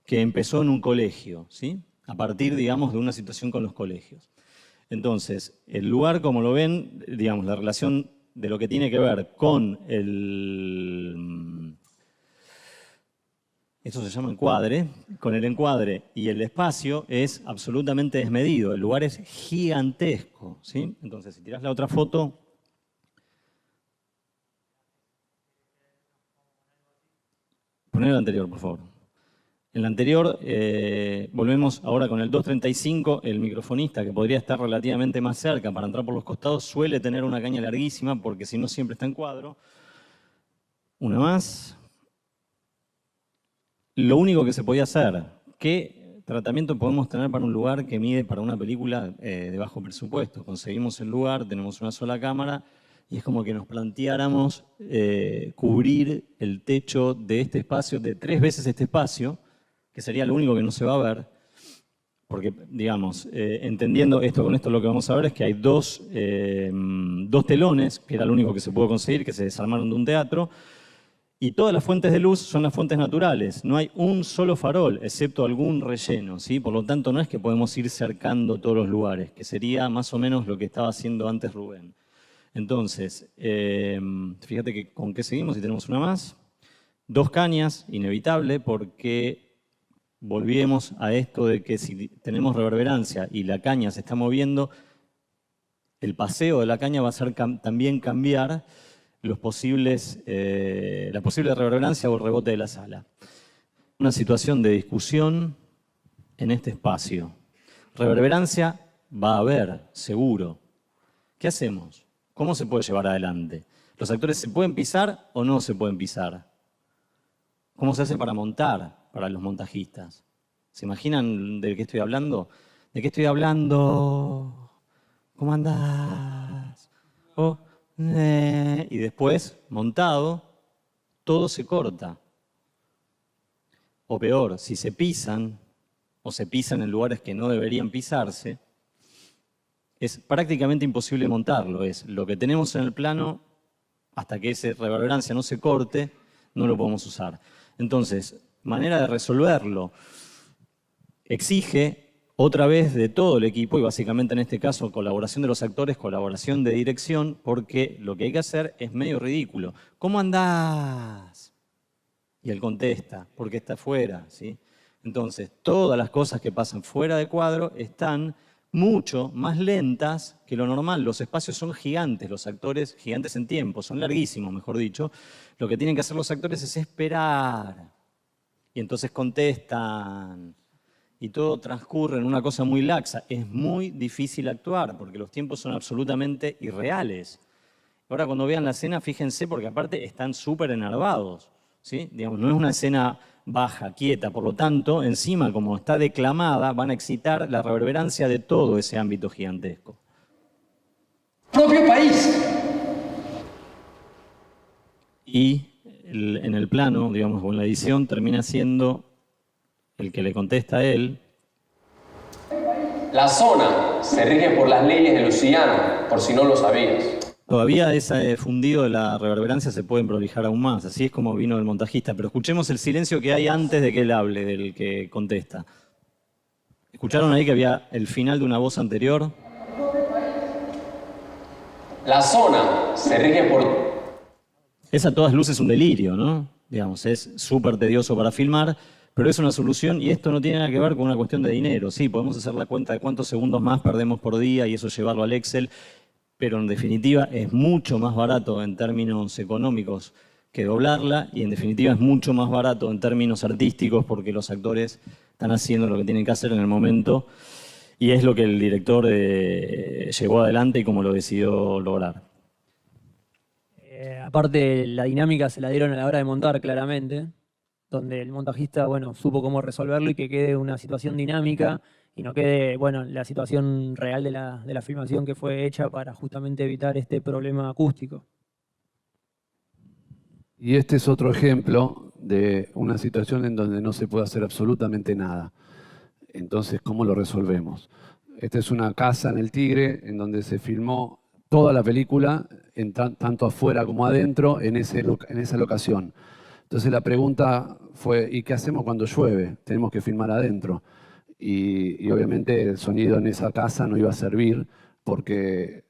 que empezó en un colegio, ¿sí? A partir, digamos, de una situación con los colegios. Entonces, el lugar, como lo ven, digamos, la relación de lo que tiene que ver con esto se llama encuadre, con el encuadre y el espacio es absolutamente desmedido. El lugar es gigantesco, ¿sí? Entonces, si tirás la otra foto, poné la anterior, por favor. En la anterior, volvemos ahora con el 235, el microfonista, que podría estar relativamente más cerca para entrar por los costados, suele tener una caña larguísima porque si no siempre está en cuadro. Una más. Lo único que se podía hacer, ¿qué tratamiento podemos tener para un lugar que mide para una película de bajo presupuesto? Conseguimos el lugar, tenemos una sola cámara y es como que nos planteáramos cubrir el techo de este espacio, de 3 veces este espacio, que sería lo único que no se va a ver, porque, digamos, entendiendo esto con esto, lo que vamos a ver es que hay 2 telones, que era lo único que se pudo conseguir, que se desarmaron de un teatro, y todas las fuentes de luz son las fuentes naturales. No hay un solo farol, excepto algún relleno, ¿sí? Por lo tanto, no es que podemos ir cercando todos los lugares, que sería más o menos lo que estaba haciendo antes Rubén. Entonces, fíjate que con qué seguimos, si tenemos una más. 2 cañas, inevitable, porque volvemos a esto de que si tenemos reverberancia y la caña se está moviendo, el paseo de la caña va a hacer también cambiar la posible reverberancia o el rebote de la sala. Una situación de discusión en este espacio. Reverberancia va a haber, seguro. ¿Qué hacemos? ¿Cómo se puede llevar adelante? ¿Los actores se pueden pisar o no se pueden pisar? ¿Cómo se hace para montar para los montajistas? ¿Se imaginan de qué estoy hablando? ¿De qué estoy hablando? ¿Cómo andás? Oh. Y después, montado, todo se corta. O peor, si se pisan, o se pisan en lugares que no deberían pisarse, es prácticamente imposible montarlo. Es lo que tenemos en el plano, hasta que esa reverberancia no se corte, no lo podemos usar. Entonces, manera de resolverlo, exige otra vez de todo el equipo, y básicamente en este caso colaboración de los actores, colaboración de dirección, porque lo que hay que hacer es medio ridículo. ¿Cómo andás? Y él contesta, porque está fuera, ¿sí? Entonces, todas las cosas que pasan fuera de cuadro están mucho más lentas que lo normal. Los espacios son gigantes, los actores, gigantes en tiempo, son larguísimos, mejor dicho. Lo que tienen que hacer los actores es esperar. Y entonces contestan. Y todo transcurre en una cosa muy laxa. Es muy difícil actuar porque los tiempos son absolutamente irreales. Ahora cuando vean la escena, fíjense porque aparte están súper enervados, ¿sí? Digamos, no es una escena baja, quieta, por lo tanto, encima como está declamada, van a excitar la reverberancia de todo ese ámbito gigantesco. Propio país. Y en el plano, digamos, o en la edición, termina siendo el que le contesta a él. La zona se rige por las leyes de Luciano, por si no lo sabías. Todavía ese fundido de la reverberancia se puede prolijar aún más, así es como vino el montajista. Pero escuchemos el silencio que hay antes de que él hable, del que contesta. ¿Escucharon ahí que había el final de una voz anterior? La zona se rige por... Es a todas luces un delirio, ¿no? digamos, es súper tedioso para filmar, pero es una solución y esto no tiene nada que ver con una cuestión de dinero. Sí, podemos hacer la cuenta de cuántos segundos más perdemos por día y eso llevarlo al Excel, pero en definitiva es mucho más barato en términos económicos que doblarla y en definitiva es mucho más barato en términos artísticos porque los actores están haciendo lo que tienen que hacer en el momento y es lo que el director llevó adelante y cómo lo decidió lograr. Aparte, la dinámica se la dieron a la hora de montar claramente, donde el montajista, bueno, supo cómo resolverlo y que quede una situación dinámica y no quede, bueno, la situación real de la filmación que fue hecha para justamente evitar este problema acústico. Y este es otro ejemplo de una situación en donde no se puede hacer absolutamente nada. Entonces, ¿cómo lo resolvemos? Esta es una casa en el Tigre en donde se filmó toda la película, tanto afuera como adentro, en esa locación. Entonces la pregunta fue, ¿y qué hacemos cuando llueve? Tenemos que filmar adentro. Y obviamente el sonido en esa casa no iba a servir porque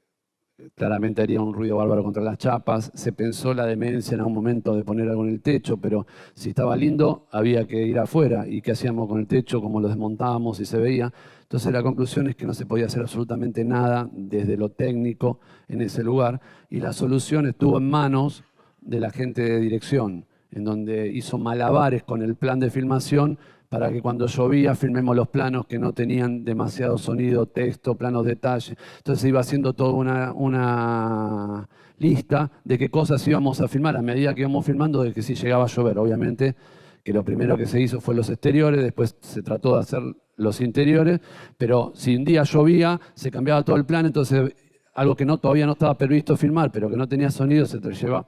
claramente haría un ruido bárbaro contra las chapas. Se pensó la demencia en algún momento de poner algo en el techo, pero si estaba lindo había que ir afuera. ¿Y qué hacíamos con el techo? ¿Cómo lo desmontábamos y se veía? Entonces la conclusión es que no se podía hacer absolutamente nada desde lo técnico en ese lugar. Y la solución estuvo en manos de la gente de dirección, en donde hizo malabares con el plan de filmación para que cuando llovía filmemos los planos que no tenían demasiado sonido, texto, planos detalle. Entonces se iba haciendo toda una lista de qué cosas íbamos a filmar a medida que íbamos filmando, de que si llegaba a llover. Obviamente que lo primero que se hizo fue los exteriores, después se trató de hacer los interiores, pero si un día llovía, se cambiaba todo el plan, entonces algo que todavía no estaba previsto filmar, pero que no tenía sonido, se te lleva.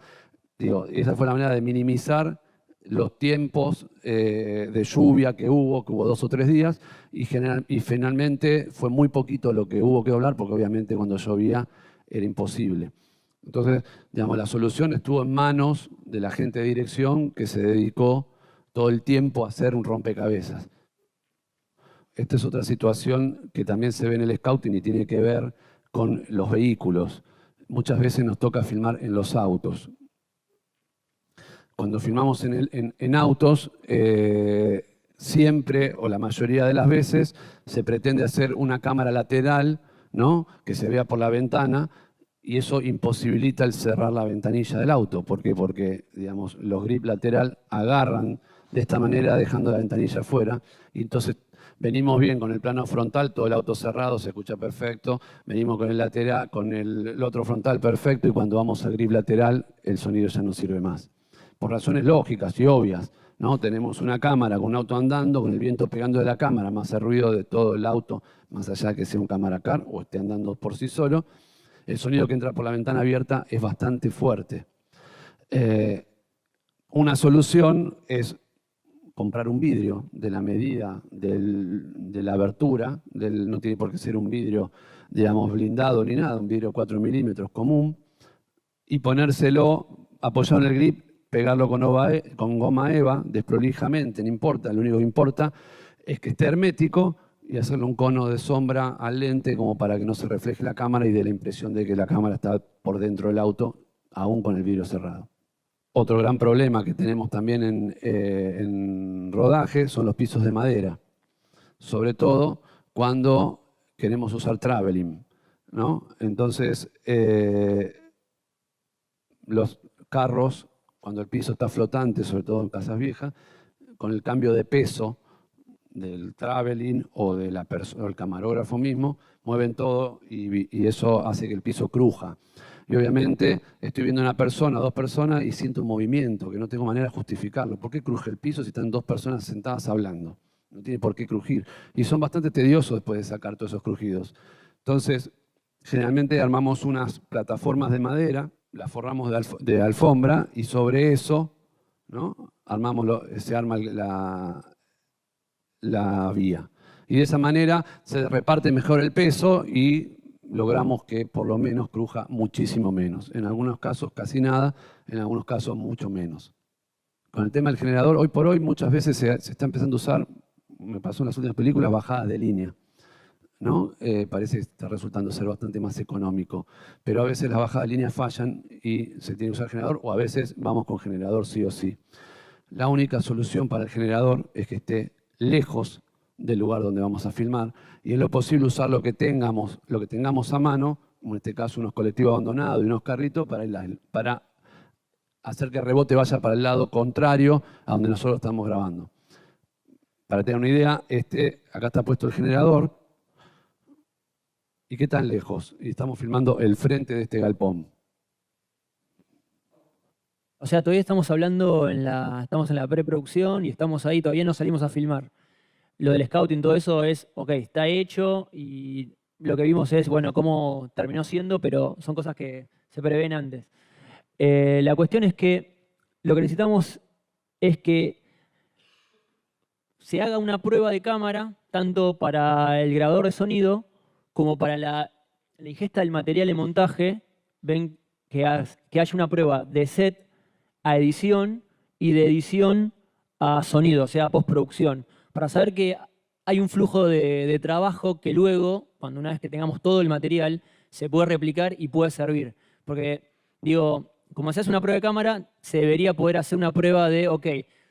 Digo, esa fue la manera de minimizar los tiempos de lluvia que hubo 2 o 3 días, y finalmente fue muy poquito lo que hubo que doblar, porque obviamente cuando llovía era imposible. Entonces, digamos, la solución estuvo en manos de la gente de dirección que se dedicó todo el tiempo a hacer un rompecabezas. Esta es otra situación que también se ve en el scouting y tiene que ver con los vehículos. Muchas veces nos toca filmar en los autos. Cuando filmamos en autos, siempre o la mayoría de las veces se pretende hacer una cámara lateral, ¿no?, que se vea por la ventana, y eso imposibilita el cerrar la ventanilla del auto. ¿Por qué? Porque, digamos, los grip lateral agarran de esta manera dejando la ventanilla afuera, y entonces venimos bien con el plano frontal, todo el auto cerrado, se escucha perfecto, venimos con el lateral, con el otro frontal perfecto, y cuando vamos al grip lateral el sonido ya no sirve más. Por razones lógicas y obvias, ¿no? Tenemos una cámara con un auto andando, con el viento pegando de la cámara, más el ruido de todo el auto, más allá de que sea un cámara car o esté andando por sí solo, el sonido que entra por la ventana abierta es bastante fuerte. Una solución es comprar un vidrio de la medida de la abertura, no tiene por qué ser un vidrio, digamos, blindado ni nada, un vidrio 4 milímetros común, y ponérselo apoyado en el grip, pegarlo con goma eva, desprolijamente, no importa, lo único que importa es que esté hermético y hacerle un cono de sombra al lente como para que no se refleje la cámara y dé la impresión de que la cámara está por dentro del auto, aún con el vidrio cerrado. Otro gran problema que tenemos también en rodaje son los pisos de madera, sobre todo cuando queremos usar traveling, ¿no? Entonces, los carros, cuando el piso está flotante, sobre todo en casas viejas, con el cambio de peso del traveling o del camarógrafo mismo, mueven todo y eso hace que el piso cruja. Y obviamente estoy viendo una persona, 2 personas, y siento un movimiento que no tengo manera de justificarlo. ¿Por qué cruje el piso si están 2 personas sentadas hablando? No tiene por qué crujir. Y son bastante tediosos después de sacar todos esos crujidos. Entonces, generalmente armamos unas plataformas de madera, las forramos de alfombra y sobre eso, ¿no?, se arma la vía. Y de esa manera se reparte mejor el peso y logramos que por lo menos cruja muchísimo menos. En algunos casos casi nada, en algunos casos mucho menos. Con el tema del generador, hoy por hoy muchas veces se está empezando a usar, me pasó en las últimas películas, bajadas de línea, ¿no? Parece que está resultando ser bastante más económico, pero a veces las bajadas de línea fallan y se tiene que usar generador, o a veces vamos con generador sí o sí. La única solución para el generador es que esté lejos del lugar donde vamos a filmar y en lo posible usar lo que tengamos a mano, como en este caso unos colectivos abandonados y unos carritos, para hacer que el rebote vaya para el lado contrario a donde nosotros estamos grabando. Para tener una idea, acá está puesto el generador. ¿Y qué tan lejos? Y estamos filmando el frente de este galpón. O sea, todavía estamos hablando, estamos en la preproducción y estamos ahí, todavía no salimos a filmar. Lo del scouting, todo eso es, ok, está hecho y lo que vimos es, bueno, cómo terminó siendo, pero son cosas que se prevén antes. La cuestión es que lo que necesitamos es que se haga una prueba de cámara, tanto para el grabador de sonido como para la ingesta del material de montaje. Ven que haya una prueba de set a edición y de edición a sonido, o sea, a postproducción, para saber que hay un flujo de trabajo que luego, cuando una vez que tengamos todo el material, se puede replicar y puede servir. Porque, digo, como se hace una prueba de cámara, se debería poder hacer una prueba de, ok,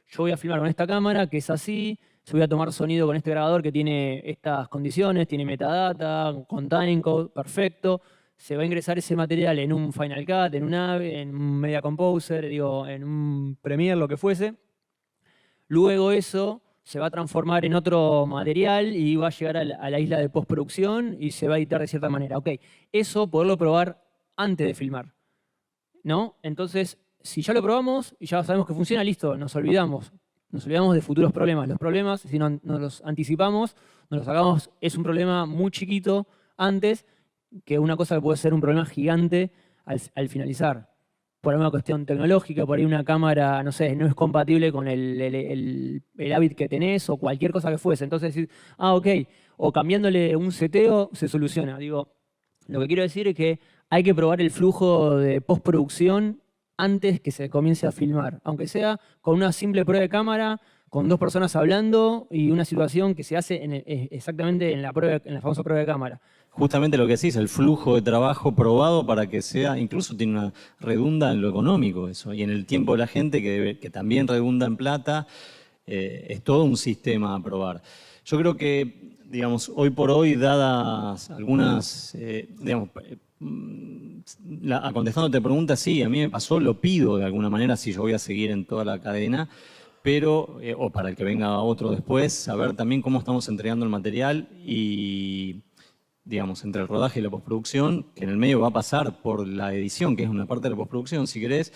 yo voy a filmar con esta cámara, que es así, yo voy a tomar sonido con este grabador que tiene estas condiciones, tiene metadata, con timecode, perfecto. Se va a ingresar ese material en un Final Cut, en un AVE, en un Media Composer, digo, en un Premiere, lo que fuese. Luego eso se va a transformar en otro material y va a llegar a la isla de postproducción y se va a editar de cierta manera. Ok, eso poderlo probar antes de filmar, ¿no? Entonces, si ya lo probamos y ya sabemos que funciona, listo, nos olvidamos. Nos olvidamos de futuros problemas. Los problemas, si no nos los anticipamos, nos los sacamos, es un problema muy chiquito antes que una cosa que puede ser un problema gigante al finalizar. Por alguna cuestión tecnológica, por ahí una cámara, no sé, no es compatible con el Avid que tenés o cualquier cosa que fuese. Entonces decís, ok, o cambiándole un seteo se soluciona. Digo, lo que quiero decir es que hay que probar el flujo de postproducción antes que se comience a filmar, aunque sea con una simple prueba de cámara, con 2 personas hablando y una situación que se hace exactamente en la famosa prueba de cámara. Justamente lo que decís, el flujo de trabajo probado para que sea, incluso tiene una redunda en lo económico eso, y en el tiempo de la gente que también redunda en plata, es todo un sistema a probar. Yo creo que, digamos, hoy por hoy, dadas algunas, contestándote preguntas, sí, a mí me pasó, lo pido de alguna manera si yo voy a seguir en toda la cadena, pero, o para el que venga otro después, saber también cómo estamos entregando el material y, digamos, entre el rodaje y la postproducción, que en el medio va a pasar por la edición, que es una parte de la postproducción, si querés,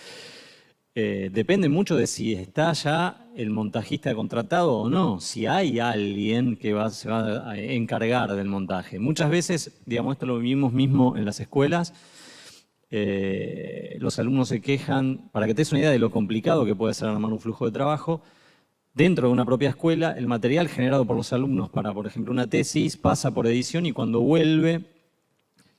depende mucho de si está ya el montajista contratado o no, si hay alguien que se va a encargar del montaje. Muchas veces, digamos, esto lo vivimos mismo en las escuelas, los alumnos se quejan, para que te des una idea de lo complicado que puede ser armar un flujo de trabajo, dentro de una propia escuela, el material generado por los alumnos para, por ejemplo, una tesis pasa por edición y cuando vuelve,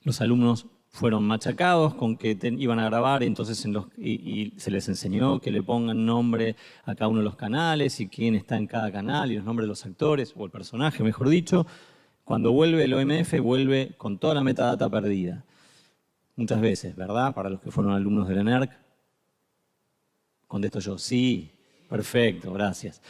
los alumnos fueron machacados con que iban a grabar, entonces y se les enseñó que le pongan nombre a cada uno de los canales y quién está en cada canal y los nombres de los actores, o el personaje, mejor dicho. Cuando vuelve el OMF, vuelve con toda la metadata perdida. Muchas veces, ¿verdad? Para los que fueron alumnos de la NERC. Contesto yo, sí, perfecto, gracias.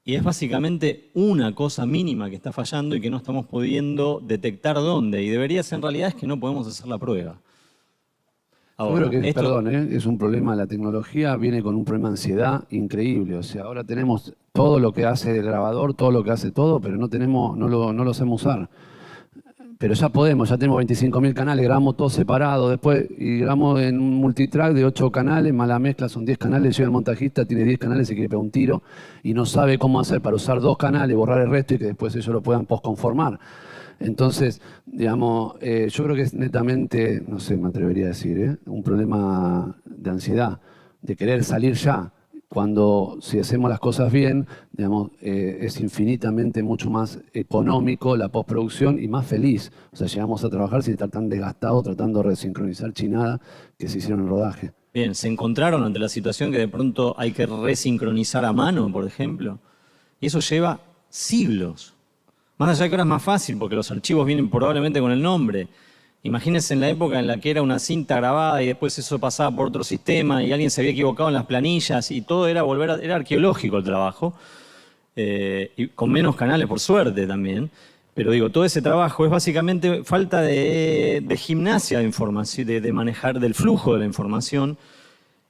Y es básicamente una cosa mínima que está fallando y que no estamos pudiendo detectar dónde. Y debería ser en realidad es que no podemos hacer la prueba. Ahora, Yo creo que, perdón, es un problema, la tecnología viene con un problema de ansiedad increíble. O sea, ahora tenemos todo lo que hace el grabador, todo lo que hace todo, pero no lo sabemos usar. Pero ya podemos, ya tenemos 25.000 canales, grabamos todo separado, después y grabamos en un multitrack de 8 canales, más la mezcla son 10 canales, llega el montajista, tiene 10 canales, se quiere pegar un tiro y no sabe cómo hacer para usar 2 canales, borrar el resto y que después ellos lo puedan postconformar. Entonces, digamos, yo creo que es netamente, no sé, me atrevería a decir, un problema de ansiedad, de querer salir ya. Cuando, si hacemos las cosas bien, digamos, es infinitamente mucho más económico la postproducción y más feliz. O sea, llegamos a trabajar sin estar tan desgastados tratando de resincronizar chinada que se hicieron en el rodaje. Bien, ¿se encontraron ante la situación que de pronto hay que resincronizar a mano, por ejemplo? Y eso lleva siglos. Más allá de que ahora es más fácil, porque los archivos vienen probablemente con el nombre. Imagínense en la época en la que era una cinta grabada y después eso pasaba por otro sistema y alguien se había equivocado en las planillas y todo era era arqueológico el trabajo, y con menos canales por suerte también. Pero digo, todo ese trabajo es básicamente falta de gimnasia de información, de manejar del flujo de la información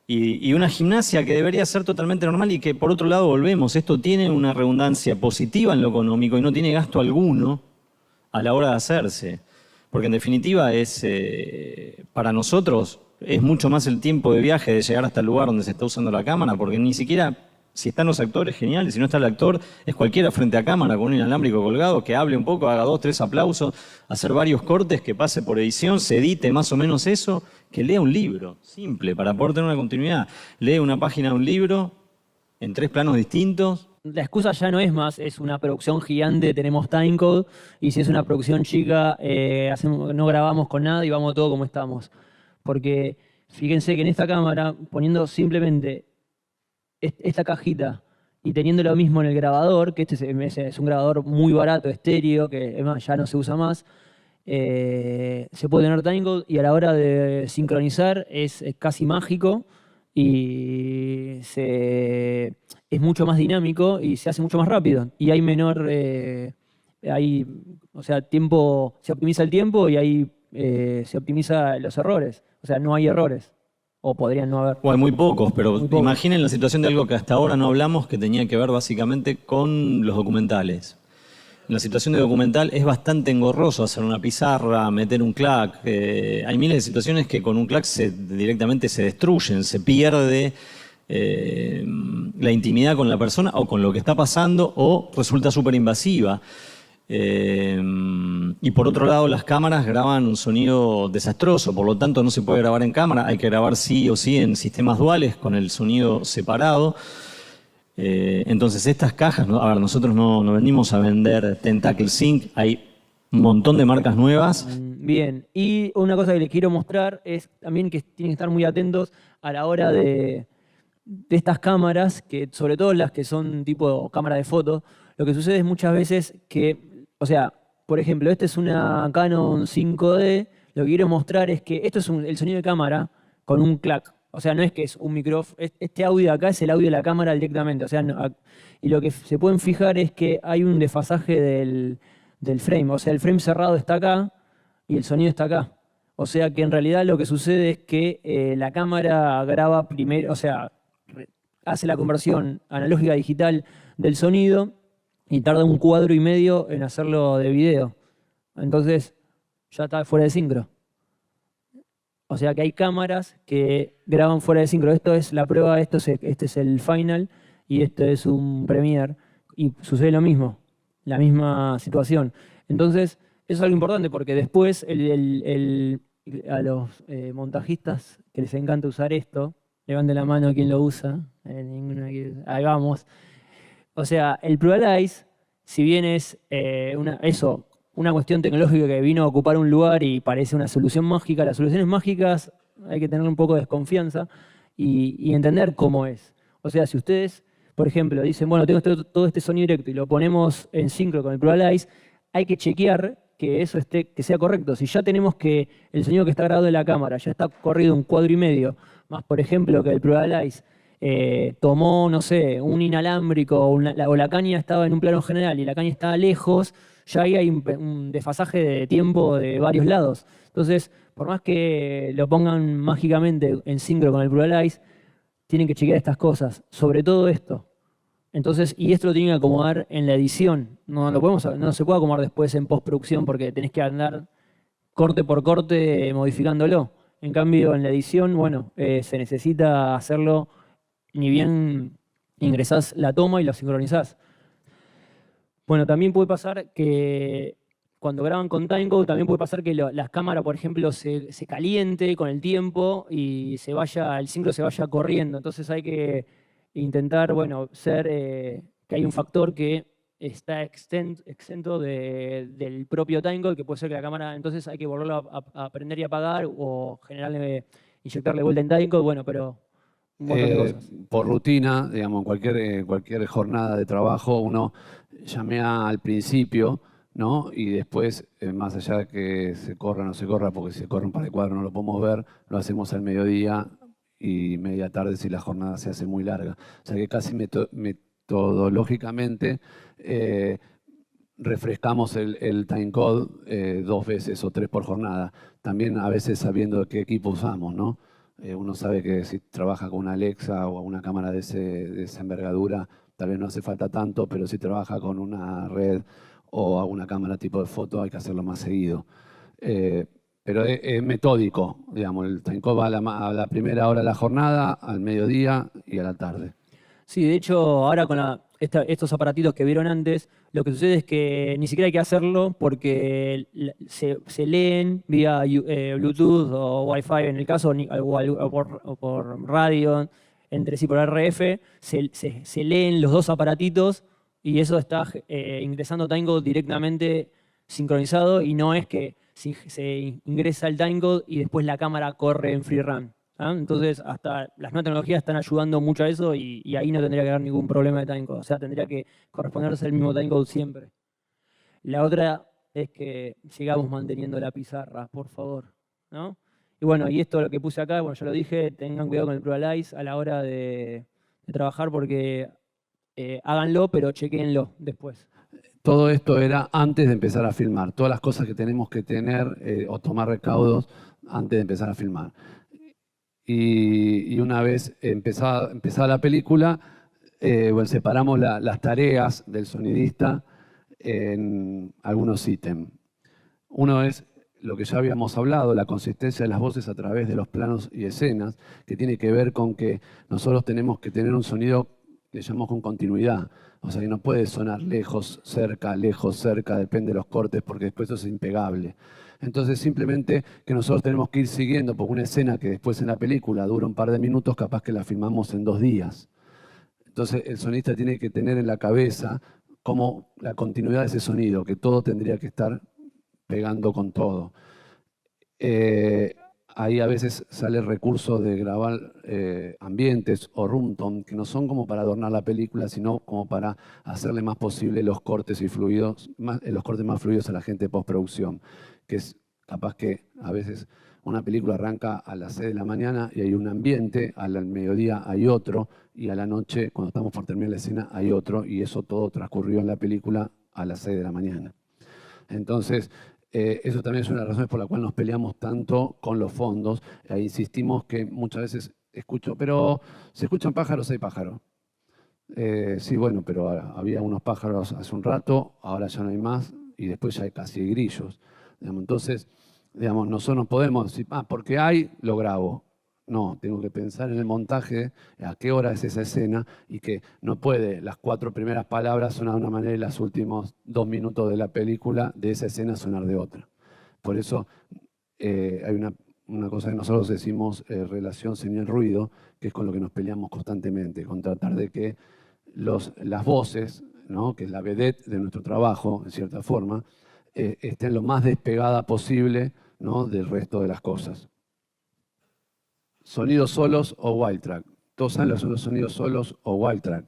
y una gimnasia que debería ser totalmente normal y que por otro lado volvemos, esto tiene una redundancia positiva en lo económico y no tiene gasto alguno a la hora de hacerse. Porque en definitiva es, para nosotros es mucho más el tiempo de viaje de llegar hasta el lugar donde se está usando la cámara, porque ni siquiera, si están los actores, genial, si no está el actor, es cualquiera frente a cámara con un inalámbrico colgado, que hable un poco, haga 2, 3 aplausos, hacer varios cortes, que pase por edición, se edite más o menos eso, que lea un libro, simple, para poder tener una continuidad. Lee una página de un libro en 3 planos distintos. La excusa ya no es más, es una producción gigante, tenemos timecode, y si es una producción chica, no grabamos con nada y vamos todo como estamos. Porque fíjense que en esta cámara, poniendo simplemente esta cajita y teniendo lo mismo en el grabador, que es un grabador muy barato, estéreo, que además ya no se usa más, se puede tener timecode y a la hora de sincronizar es casi mágico y es mucho más dinámico y se hace mucho más rápido y hay menor, o sea, tiempo, se optimiza el tiempo y ahí se optimiza los errores, o sea, no hay errores o podrían no haber. O hay muy pocos, pero Muy pocos. imaginen la situación de algo que hasta ahora no hablamos, que tenía que ver básicamente con los documentales. En la situación de documental es bastante engorroso hacer una pizarra, meter un clac. Hay miles de situaciones que con un clac directamente se destruyen, se pierde la intimidad con la persona o con lo que está pasando o resulta súper invasiva. Y por otro lado, las cámaras graban un sonido desastroso, por lo tanto no se puede grabar en cámara, hay que grabar sí o sí en sistemas duales con el sonido separado. Entonces estas cajas, a ver, nosotros no venimos a vender Tentacle Sync, hay un montón de marcas nuevas. Bien, y una cosa que les quiero mostrar es también que tienen que estar muy atentos a la hora de estas cámaras, que sobre todo las que son tipo cámara de foto, lo que sucede es muchas veces que, o sea, por ejemplo, esta es una Canon 5D, lo que quiero mostrar es que esto es el sonido de cámara con un clac. O sea, no es que es un micrófono, este audio acá es el audio de la cámara directamente. O sea, y lo que se pueden fijar es que hay un desfasaje del frame. O sea, el frame cerrado está acá y el sonido está acá. O sea que en realidad lo que sucede es que la cámara graba primero, o sea, hace la conversión analógica a digital del sonido y tarda 1,5 cuadros en hacerlo de video. Entonces, ya está fuera de sincro. O sea que hay cámaras que graban fuera de sincro. Esto es la prueba, este es el final y esto es un Premiere. Y sucede lo mismo, la misma situación. Entonces, eso es algo importante porque después a los montajistas que les encanta usar esto, levanten la mano quien lo usa. Ahí vamos. O sea, el Pluralize, si bien es una cuestión tecnológica que vino a ocupar un lugar y parece una solución mágica, las soluciones mágicas hay que tener un poco de desconfianza y entender cómo es. O sea, si ustedes, por ejemplo, dicen, bueno, tengo todo este sonido directo y lo ponemos en sincro con el Pluralize, hay que chequear que eso que sea correcto. Si ya tenemos que el sonido que está grabado de la cámara ya está corrido 1,5 cuadros, más por ejemplo que el Pluralize tomó, no sé, un inalámbrico o la caña estaba en un plano general y la caña estaba lejos, ya ahí hay un desfasaje de tiempo de varios lados. Entonces, por más que lo pongan mágicamente en sincro con el Pluralize, tienen que chequear estas cosas, sobre todo esto. Entonces, y esto lo tienen que acomodar en la edición. No se puede acomodar después en postproducción porque tenés que andar corte por corte modificándolo. En cambio, en la edición, bueno, se necesita hacerlo ni bien ingresás la toma y lo sincronizás. Bueno, también puede pasar que cuando graban con timecode, también puede pasar que las cámaras, por ejemplo, se caliente con el tiempo y el sincro se vaya corriendo. Entonces hay que intentar, bueno, que hay un factor que está exento del propio timecode, que puede ser que la cámara, entonces hay que volverlo a prender y apagar o inyectarle vuelta en timecode, bueno, pero un montón de cosas. Por rutina, digamos, en cualquier jornada de trabajo, uno llamea al principio ¿no? Y después, más allá de que se corra o no se corra, porque si se corre un par de cuadros no lo podemos ver, lo hacemos al mediodía y media tarde si la jornada se hace muy larga. O sea que casi metodológicamente refrescamos el timecode 2 veces o 3 por jornada. También a veces sabiendo qué equipo usamos, ¿no? Uno sabe que si trabaja con una Alexa o una cámara de esa envergadura, tal vez no hace falta tanto, pero si trabaja con una red o alguna cámara tipo de foto, hay que hacerlo más seguido. Pero es metódico, digamos, el timecode va a la primera hora de la jornada, al mediodía y a la tarde. Sí, de hecho, ahora con estos aparatitos que vieron antes, lo que sucede es que ni siquiera hay que hacerlo porque se leen vía Bluetooth o Wi-Fi en el caso, o por radio, entre sí por RF, se leen los dos aparatitos y eso está ingresando timecode directamente sincronizado y no es que se ingresa el timecode y después la cámara corre en free run. ¿Ah? Entonces, hasta las nuevas tecnologías están ayudando mucho a eso y ahí no tendría que haber ningún problema de timecode. O sea, tendría que corresponderse el mismo timecode siempre. La otra es que sigamos manteniendo la pizarra, por favor, ¿no? Y bueno, y esto lo que puse acá, bueno, ya lo dije, tengan cuidado con el Pluralize a la hora de trabajar porque háganlo, pero chequéenlo después. Todo esto era antes de empezar a filmar. Todas las cosas que tenemos que tener o tomar recaudos antes de empezar a filmar. Y una vez empezada la película, bueno, separamos las tareas del sonidista en algunos ítems. Uno es lo que ya habíamos hablado, la consistencia de las voces a través de los planos y escenas, que tiene que ver con que nosotros tenemos que tener un sonido que llamamos con continuidad. O sea, que no puede sonar lejos, cerca, depende de los cortes, porque después eso es impegable. Entonces, simplemente que nosotros tenemos que ir siguiendo, porque una escena que después en la película dura un par de minutos, capaz que la filmamos en 2 días. Entonces, el sonista tiene que tener en la cabeza como la continuidad de ese sonido, que todo tendría que estar pegando con todo. Ahí a veces sale el recurso de grabar ambientes o roomtone, que no son como para adornar la película, sino como para hacerle más posible los cortes y fluidos, los cortes más fluidos a la gente de postproducción, que es capaz que a veces una película arranca a las 6 de la mañana y hay un ambiente, al mediodía hay otro, y a la noche, cuando estamos por terminar la escena, hay otro, y eso todo transcurrió en la película a las 6 de la mañana. Entonces, eso también es una de las razones por la cual nos peleamos tanto con los fondos. Insistimos que muchas veces escucho, pero ¿se escuchan pájaros? Hay pájaros. Sí, bueno, pero había unos pájaros hace un rato, ahora ya no hay más, y después ya hay casi grillos. Entonces, nosotros no podemos decir, porque hay, lo grabo. No, tengo que pensar en el montaje, a qué hora es esa escena, y que no puede las 4 primeras palabras sonar de una manera y los últimos 2 minutos de la película de esa escena sonar de otra. Por eso hay una cosa que nosotros decimos relación señal-ruido, que es con lo que nos peleamos constantemente, con tratar de que las voces, ¿no?, que es la vedette de nuestro trabajo, en cierta forma, estén lo más despegada posible, ¿no?, del resto de las cosas. Sonidos solos o wild track. Todos saben lo que son los sonidos solos o wild track.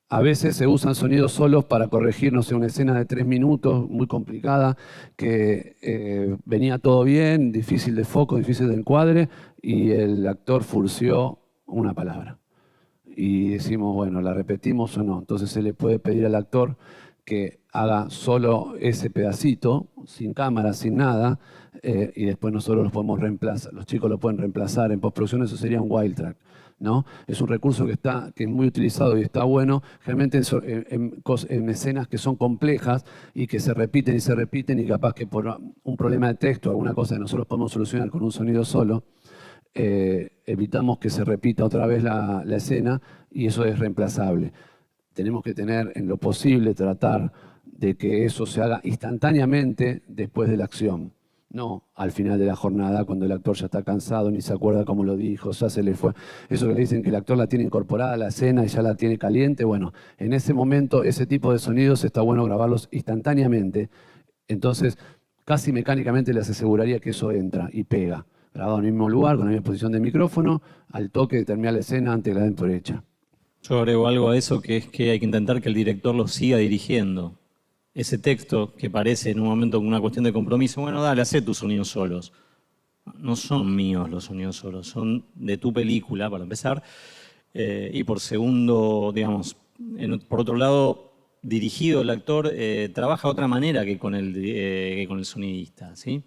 A veces se usan sonidos solos para corregir, no sé, una escena de 3 minutos, muy complicada, que venía todo bien, difícil de foco, difícil de encuadre, y el actor furció una palabra. Y decimos, bueno, ¿la repetimos o no? Entonces se le puede pedir al actor que haga solo ese pedacito, sin cámara, sin nada, y después nosotros los podemos reemplazar, los chicos lo pueden reemplazar en postproducción, eso sería un wild track, ¿no? Es un recurso que es muy utilizado y está bueno, generalmente en escenas que son complejas y que se repiten y capaz que por un problema de texto, alguna cosa que nosotros podemos solucionar con un sonido solo, evitamos que se repita otra vez la escena y eso es reemplazable. Tenemos que tener en lo posible, tratar de que eso se haga instantáneamente después de la acción. No al final de la jornada, cuando el actor ya está cansado, ni se acuerda cómo lo dijo, ya se le fue. Eso que le dicen que el actor la tiene incorporada a la escena y ya la tiene caliente, bueno, en ese momento ese tipo de sonidos está bueno grabarlos instantáneamente. Entonces, casi mecánicamente les aseguraría que eso entra y pega. Grabado en el mismo lugar, con la misma posición de micrófono, al toque de terminar la escena antes que la den por hecha. Yo agrego algo a eso, que es que hay que intentar que el director lo siga dirigiendo. ese texto que parece en un momento una cuestión de compromiso, bueno, dale, hacé tus sonidos solos. No son míos los sonidos solos, son de tu película, para empezar. Y por segundo, digamos, por otro lado, dirigido el actor trabaja de otra manera que con el sonidista, ¿sí?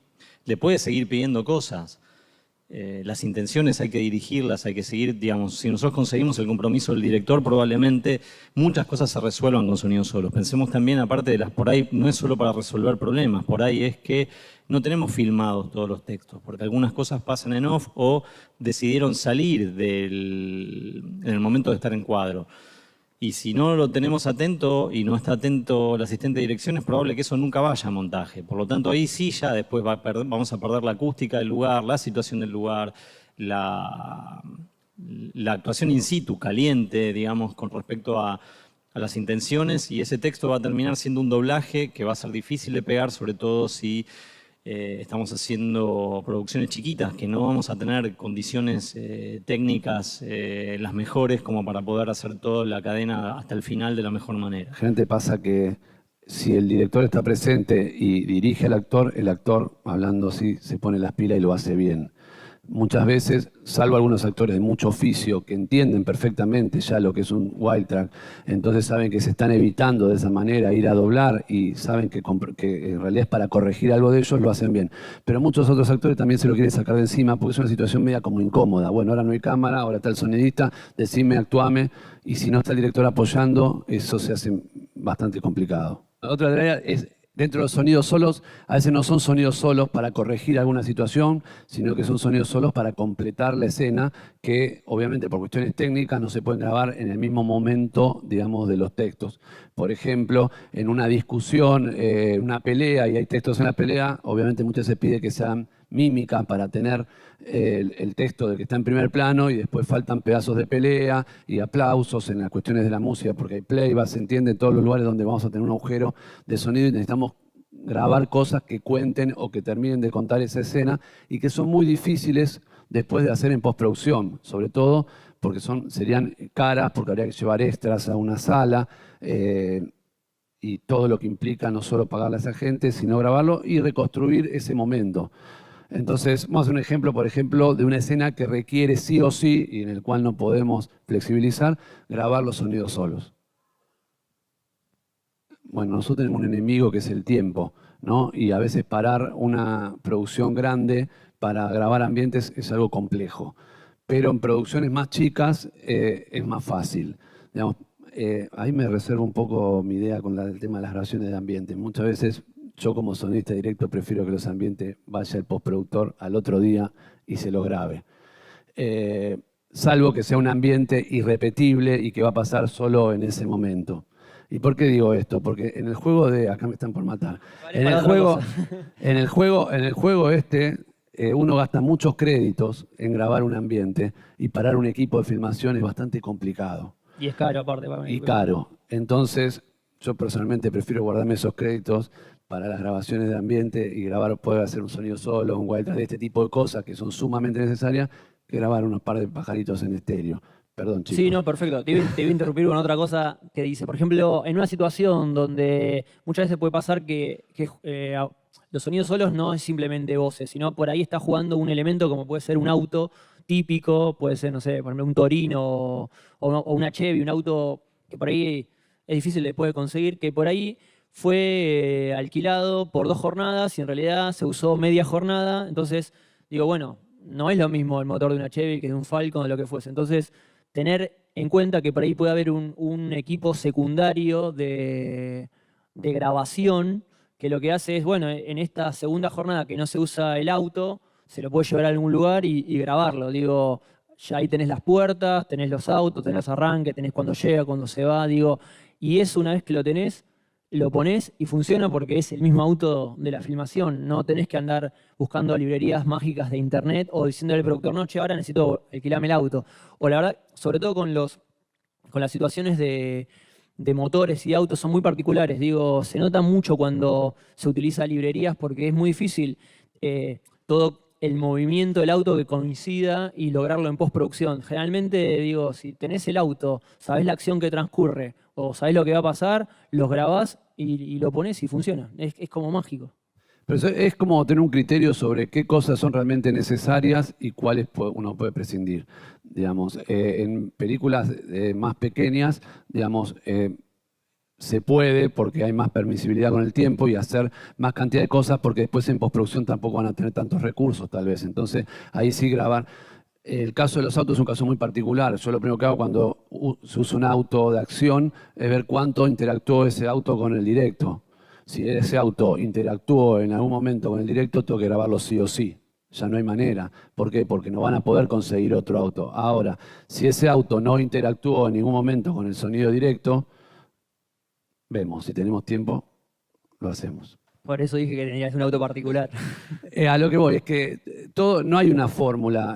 Le puede seguir pidiendo cosas. Las intenciones hay que dirigirlas, hay que seguir, digamos, si nosotros conseguimos el compromiso del director, probablemente muchas cosas se resuelvan con sonidos solos. Pensemos también, aparte de las por ahí, no es solo para resolver problemas, por ahí es que no tenemos filmados todos los textos, porque algunas cosas pasan en off o decidieron salir en el momento de estar en cuadro. Y si no lo tenemos atento y no está atento el asistente de dirección, es probable que eso nunca vaya a montaje. Por lo tanto, ahí sí ya después vamos a perder la acústica del lugar, la situación del lugar, la actuación in situ, caliente, digamos, con respecto a las intenciones. Y ese texto va a terminar siendo un doblaje que va a ser difícil de pegar, sobre todo si estamos haciendo producciones chiquitas, que no vamos a tener condiciones técnicas las mejores como para poder hacer toda la cadena hasta el final de la mejor manera. Gente, pasa que si el director está presente y dirige al actor, el actor, hablando así, se pone las pilas y lo hace bien. Muchas veces, salvo algunos actores de mucho oficio que entienden perfectamente ya lo que es un wild track, entonces saben que se están evitando de esa manera ir a doblar y saben que en realidad es para corregir algo de ellos, lo hacen bien. Pero muchos otros actores también se lo quieren sacar de encima porque es una situación media como incómoda. Bueno, ahora no hay cámara, ahora está el sonidista, decime, actuame, y si no está el director apoyando, eso se hace bastante complicado. Otra tarea es, dentro de los sonidos solos, a veces no son sonidos solos para corregir alguna situación, sino que son sonidos solos para completar la escena, que obviamente por cuestiones técnicas no se pueden grabar en el mismo momento, digamos, de los textos. Por ejemplo, en una discusión, una pelea, y hay textos en la pelea, obviamente muchas veces pide que sean mímica para tener el texto del que está en primer plano y después faltan pedazos de pelea y aplausos en las cuestiones de la música porque hay playback, se entiende en todos los lugares donde vamos a tener un agujero de sonido y necesitamos grabar cosas que cuenten o que terminen de contar esa escena y que son muy difíciles después de hacer en postproducción, sobre todo porque serían caras, porque habría que llevar extras a una sala y todo lo que implica no solo pagarle a esa gente, sino grabarlo y reconstruir ese momento. Entonces, vamos a hacer un ejemplo, por ejemplo, de una escena que requiere sí o sí, y en el cual no podemos flexibilizar, grabar los sonidos solos. Bueno, nosotros tenemos un enemigo que es el tiempo, ¿no? Y a veces parar una producción grande para grabar ambientes es algo complejo. Pero en producciones más chicas es más fácil. Digamos, ahí me reservo un poco mi idea con el tema de las grabaciones de ambiente. Muchas veces yo como sonista directo prefiero que los ambientes vaya el postproductor al otro día y se los grabe. Salvo que sea un ambiente irrepetible y que va a pasar solo en ese momento. ¿Y por qué digo esto? Porque en el juego de... Acá me están por matar. Vale, En el juego uno gasta muchos créditos en grabar un ambiente y parar un equipo de filmación es bastante complicado. Y es caro aparte para mí. Y caro. Entonces, yo personalmente prefiero guardarme esos créditos para las grabaciones de ambiente y poder hacer un sonido solo, un wild track, de este tipo de cosas que son sumamente necesarias, que grabar unos par de pajaritos en estéreo. Perdón, chicos. Sí, no, perfecto. Te iba a interrumpir con otra cosa que dice. Por ejemplo, en una situación donde muchas veces puede pasar que los sonidos solos no es simplemente voces, sino por ahí está jugando un elemento como puede ser un auto típico, puede ser, no sé, por ejemplo, un Torino o una Chevy, un auto que por ahí es difícil de poder conseguir, que por ahí fue alquilado por 2 jornadas y en realidad se usó media jornada. Entonces, digo, bueno, no es lo mismo el motor de una Chevy que de un Falcon o lo que fuese. Entonces, tener en cuenta que por ahí puede haber un equipo secundario de grabación que lo que hace es, bueno, en esta segunda jornada que no se usa el auto, se lo puede llevar a algún lugar y grabarlo. Digo, ya ahí tenés las puertas, tenés los autos, tenés los arranques, tenés cuando llega, cuando se va, digo, y eso una vez que lo tenés, lo ponés y funciona porque es el mismo auto de la filmación. No tenés que andar buscando librerías mágicas de internet o diciéndole al productor, no, che, ahora necesito alquilarme el auto. O la verdad, sobre todo con las situaciones de motores y autos son muy particulares. Digo, se nota mucho cuando se utiliza librerías porque es muy difícil todo el movimiento del auto que coincida y lograrlo en postproducción. Generalmente, digo, si tenés el auto, sabés la acción que transcurre o sabés lo que va a pasar, los grabás y lo pones y funciona. Es como mágico. Pero es como tener un criterio sobre qué cosas son realmente necesarias y cuáles uno puede prescindir. Digamos, en películas más pequeñas, digamos, se puede porque hay más permisibilidad con el tiempo y hacer más cantidad de cosas porque después en postproducción tampoco van a tener tantos recursos tal vez. Entonces ahí sí grabar. El caso de los autos es un caso muy particular. Yo lo primero que hago cuando se usa un auto de acción es ver cuánto interactuó ese auto con el directo. Si ese auto interactuó en algún momento con el directo, tengo que grabarlo sí o sí. Ya no hay manera. ¿Por qué? Porque no van a poder conseguir otro auto. Ahora, si ese auto no interactuó en ningún momento con el sonido directo, vemos. Si tenemos tiempo, lo hacemos. Por eso dije que tenías un auto particular. A lo que voy es que todo, no hay una fórmula,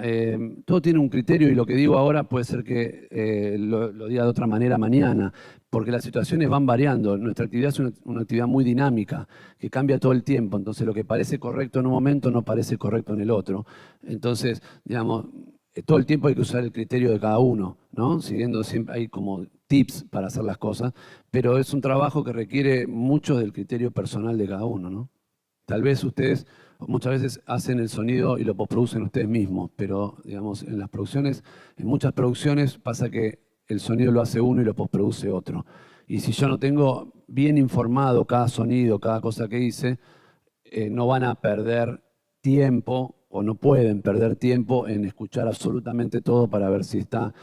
todo tiene un criterio y lo que digo ahora puede ser que lo diga de otra manera mañana, porque las situaciones van variando. Nuestra actividad es una actividad muy dinámica, que cambia todo el tiempo, entonces lo que parece correcto en un momento no parece correcto en el otro. Entonces, digamos, todo el tiempo hay que usar el criterio de cada uno, ¿no? Siguiendo siempre, hay como tips para hacer las cosas, pero es un trabajo que requiere mucho del criterio personal de cada uno, ¿no? Tal vez ustedes muchas veces hacen el sonido y lo postproducen ustedes mismos, pero digamos, en las producciones, en muchas producciones pasa que el sonido lo hace uno y lo postproduce otro. Y si yo no tengo bien informado cada sonido, cada cosa que hice, no van a perder tiempo o no pueden perder tiempo en escuchar absolutamente todo para ver si está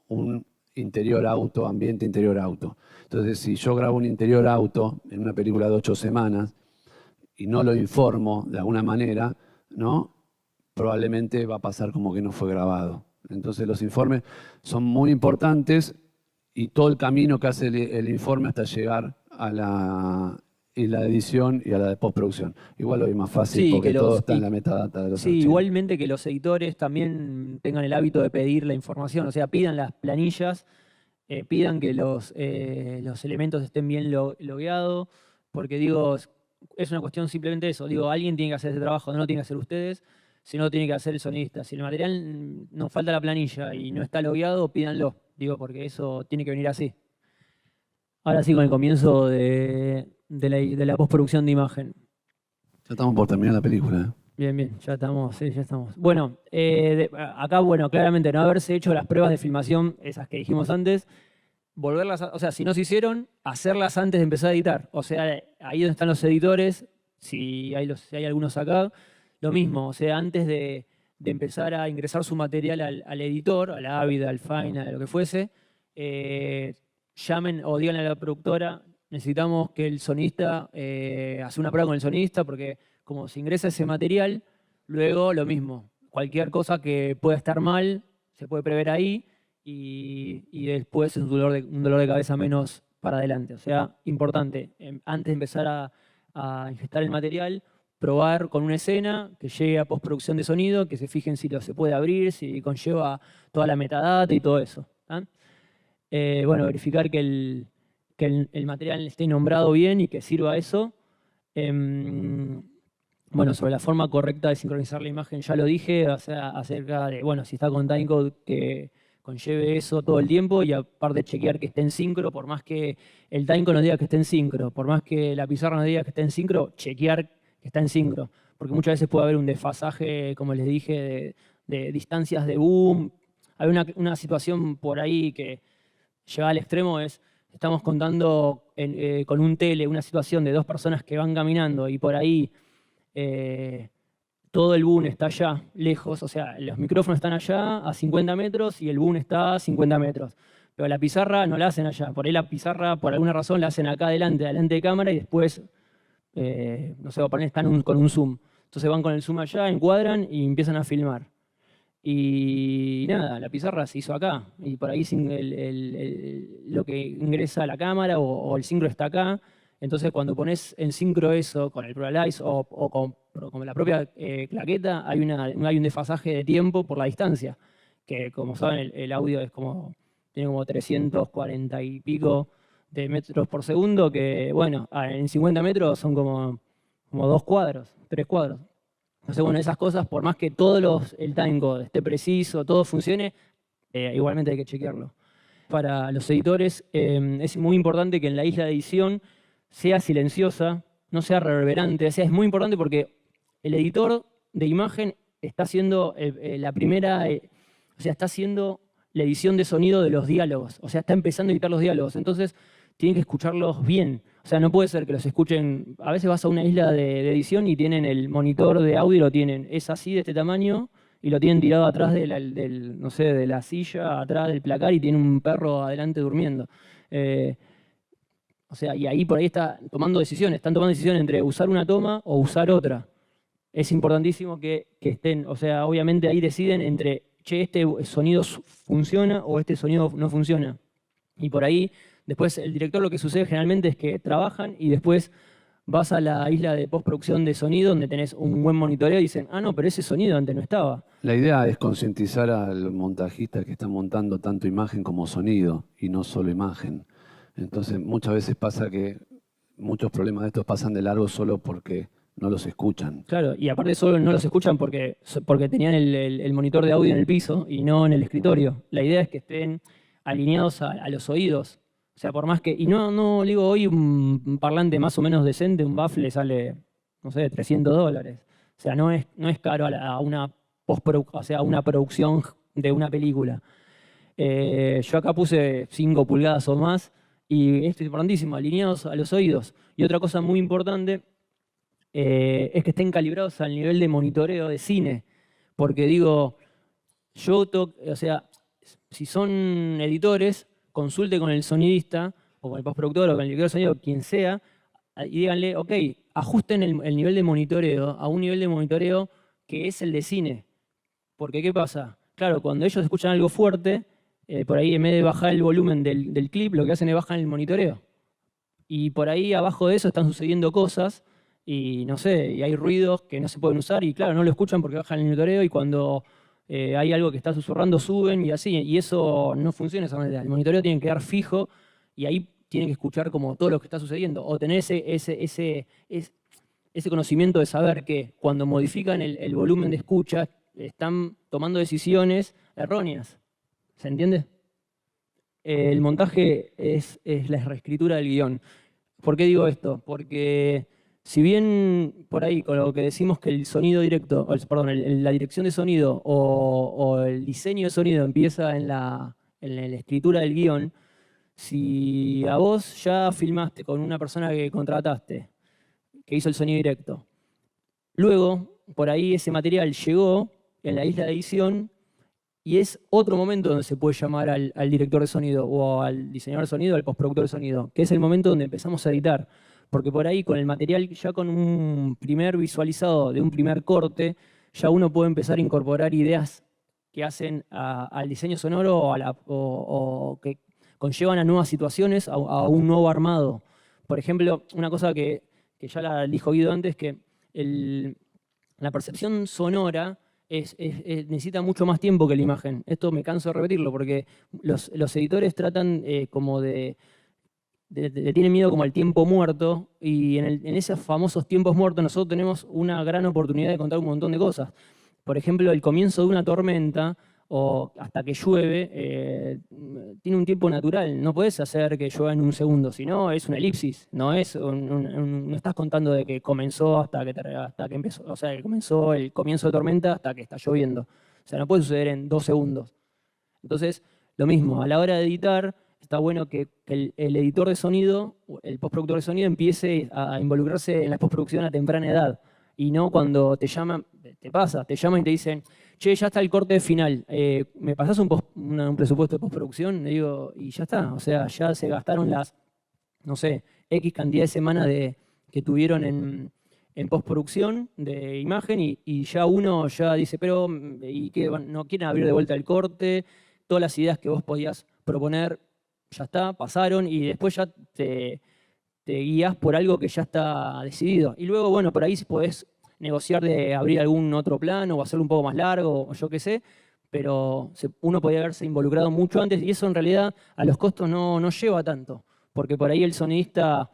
un interior auto, ambiente interior auto. Entonces, si yo grabo un interior auto en una película de 8 semanas y no lo informo de alguna manera, ¿no? Probablemente va a pasar como que no fue grabado. Entonces, los informes son muy importantes y todo el camino que hace el informe hasta llegar a la edición y a la de postproducción. Igual lo es más fácil Sí, porque que todo está en la metadata de los Sí, archivos. igualmente que los editores también tengan el hábito de pedir la información, o sea, pidan las planillas, pidan que los elementos estén bien logueados, porque digo, es una cuestión simplemente de eso, digo, alguien tiene que hacer ese trabajo, no lo tienen que hacer ustedes, sino lo tiene que hacer el sonidista. Si el material nos falta la planilla y no está logueado, pídanlo, digo, porque eso tiene que venir así. Ahora sí, con el comienzo de la postproducción de imagen. Ya estamos por terminar la película, ¿eh? Bien, bien, ya estamos, sí, ya estamos. Bueno, acá, bueno, claramente no haberse hecho las pruebas de filmación, esas que dijimos antes, volverlas, o sea, si no se hicieron, hacerlas antes de empezar a editar. O sea, ahí donde están los editores, si hay algunos acá, lo mismo, o sea, antes de empezar a ingresar su material al editor, a la Avid, al Final, a lo que fuese, llamen o díganle a la productora, necesitamos que el sonista, hacer una prueba con el sonista, porque como se ingresa ese material, luego lo mismo, cualquier cosa que pueda estar mal, se puede prever ahí y después es un dolor de cabeza menos para adelante. O sea, importante, antes de empezar a ingestar el material, probar con una escena que llegue a postproducción de sonido, que se fijen si se puede abrir, si conlleva toda la metadata y todo eso. Bueno, verificar que el material esté nombrado bien y que sirva a eso. Bueno, sobre la forma correcta de sincronizar la imagen ya lo dije, o sea, acerca de, bueno, si está con timecode que conlleve eso todo el tiempo y aparte chequear que esté en sincro, por más que el timecode nos diga que esté en sincro, por más que la pizarra nos diga que esté en sincro, chequear que está en sincro, porque muchas veces puede haber un desfasaje, como les dije, de distancias de boom. Hay una situación por ahí que llega al extremo, estamos contando con un tele una situación de dos personas que van caminando y por ahí todo el boom está allá, lejos, o sea, los micrófonos están allá a 50 metros y el boom está a 50 metros. Pero la pizarra no la hacen allá, por ahí la pizarra por alguna razón la hacen acá delante de cámara y después, no sé, por ahí están con un zoom. Entonces van con el zoom allá, encuadran y empiezan a filmar. Y nada, la pizarra se hizo acá y por ahí lo que ingresa a la cámara o el sincro está acá. Entonces cuando pones en sincro eso con el ProRealize o con la propia claqueta, hay un desfasaje de tiempo por la distancia, que como saben el audio tiene como 340 y pico de metros por segundo, que bueno, en 50 metros son como 2 cuadros, 3 cuadros. Entonces, bueno, esas cosas, por más que el timecode esté preciso, todo funcione, igualmente hay que chequearlo. Para los editores es muy importante que en la isla de edición sea silenciosa, no sea reverberante. O sea, es muy importante porque el editor de imagen está haciendo o sea, está haciendo la edición de sonido de los diálogos. O sea, está empezando a editar los diálogos. Entonces, tienen que escucharlos bien. O sea, no puede ser que los escuchen. A veces vas a una isla de edición y tienen el monitor de audio, lo tienen. Es así de este tamaño y lo tienen tirado atrás no sé, de la silla, atrás del placar y tiene un perro adelante durmiendo. O sea, y ahí por ahí están tomando decisiones entre usar una toma o usar otra. Es importantísimo que estén, o sea, obviamente ahí deciden entre, che, este sonido funciona o este sonido no funciona. Y por ahí, después el director lo que sucede generalmente es que trabajan y después vas a la isla de postproducción de sonido donde tenés un buen monitoreo y dicen, ah, no, pero ese sonido antes no estaba. La idea es concientizar al montajista que está montando tanto imagen como sonido y no solo imagen. Entonces muchas veces pasa que muchos problemas de estos pasan de largo solo porque no los escuchan. Claro, y aparte solo no los escuchan porque tenían el monitor de audio en el piso y no en el escritorio. La idea es que estén alineados a los oídos. O sea, por más que... Y no digo, hoy un parlante más o menos decente, un baffle sale, no sé, $300. O sea, no es caro a una una producción de una película. Yo acá puse 5 pulgadas o más y esto es importantísimo, alineados a los oídos. Y otra cosa muy importante es que estén calibrados al nivel de monitoreo de cine. Porque digo, o sea, si son editores, consulte con el sonidista o con el postproductor o con el director de sonido, quien sea, y díganle, ok, ajusten el nivel de monitoreo a un nivel de monitoreo que es el de cine. Porque, ¿qué pasa? Claro, cuando ellos escuchan algo fuerte, por ahí en vez de bajar el volumen del clip, lo que hacen es bajar el monitoreo. Y por ahí abajo de eso están sucediendo cosas y no sé, y hay ruidos que no se pueden usar y claro, no lo escuchan porque bajan el monitoreo y cuando hay algo que está susurrando suben y así, y eso no funciona de esa manera. El monitoreo tiene que quedar fijo y ahí tienen que escuchar como todo lo que está sucediendo o tener ese conocimiento de saber que cuando modifican el volumen de escucha están tomando decisiones erróneas. ¿Se entiende? El montaje es la reescritura del guión. ¿Por qué digo esto? Porque si bien por ahí con lo que decimos que el sonido directo, la dirección de sonido o el diseño de sonido empieza en la escritura del guión, si a vos ya filmaste con una persona que contrataste, que hizo el sonido directo, luego por ahí ese material llegó en la isla de edición y es otro momento donde se puede llamar al director de sonido o al diseñador de sonido, al postproductor de sonido, que es el momento donde empezamos a editar. Porque por ahí con el material, ya con un primer visualizado de un primer corte, ya uno puede empezar a incorporar ideas que hacen al diseño sonoro o que conllevan a nuevas situaciones, a un nuevo armado. Por ejemplo, una cosa que ya la dijo Guido antes, que la percepción sonora necesita mucho más tiempo que la imagen. Esto me canso de repetirlo porque los editores tratan como tienen miedo como al tiempo muerto y en esos famosos tiempos muertos nosotros tenemos una gran oportunidad de contar un montón de cosas. Por ejemplo, el comienzo de una tormenta o hasta que llueve tiene un tiempo natural. No puedes hacer que llueva en un segundo, sino es una elipsis. No estás contando de que comenzó hasta que empezó, o sea, que comenzó el comienzo de tormenta hasta que está lloviendo. O sea, no puede suceder en 2 segundos. Entonces, lo mismo, a la hora de editar, está bueno que el editor de sonido, el postproductor de sonido, empiece a involucrarse en la postproducción a temprana edad. Y no cuando te llaman, te llaman y te dicen, che, ya está el corte final, ¿me pasás un presupuesto de postproducción? Le digo, y ya está, o sea, ya se gastaron las, no sé, X cantidad de semanas que tuvieron en postproducción de imagen y ya uno ya dice, pero ¿y qué? ¿No quieren abrir de vuelta el corte? Todas las ideas que vos podías proponer ya está, pasaron y después ya te guías por algo que ya está decidido. Y luego, bueno, por ahí podés negociar de abrir algún otro plano o hacerlo un poco más largo o yo qué sé, pero uno podría haberse involucrado mucho antes y eso en realidad a los costos no lleva tanto, porque por ahí el sonidista,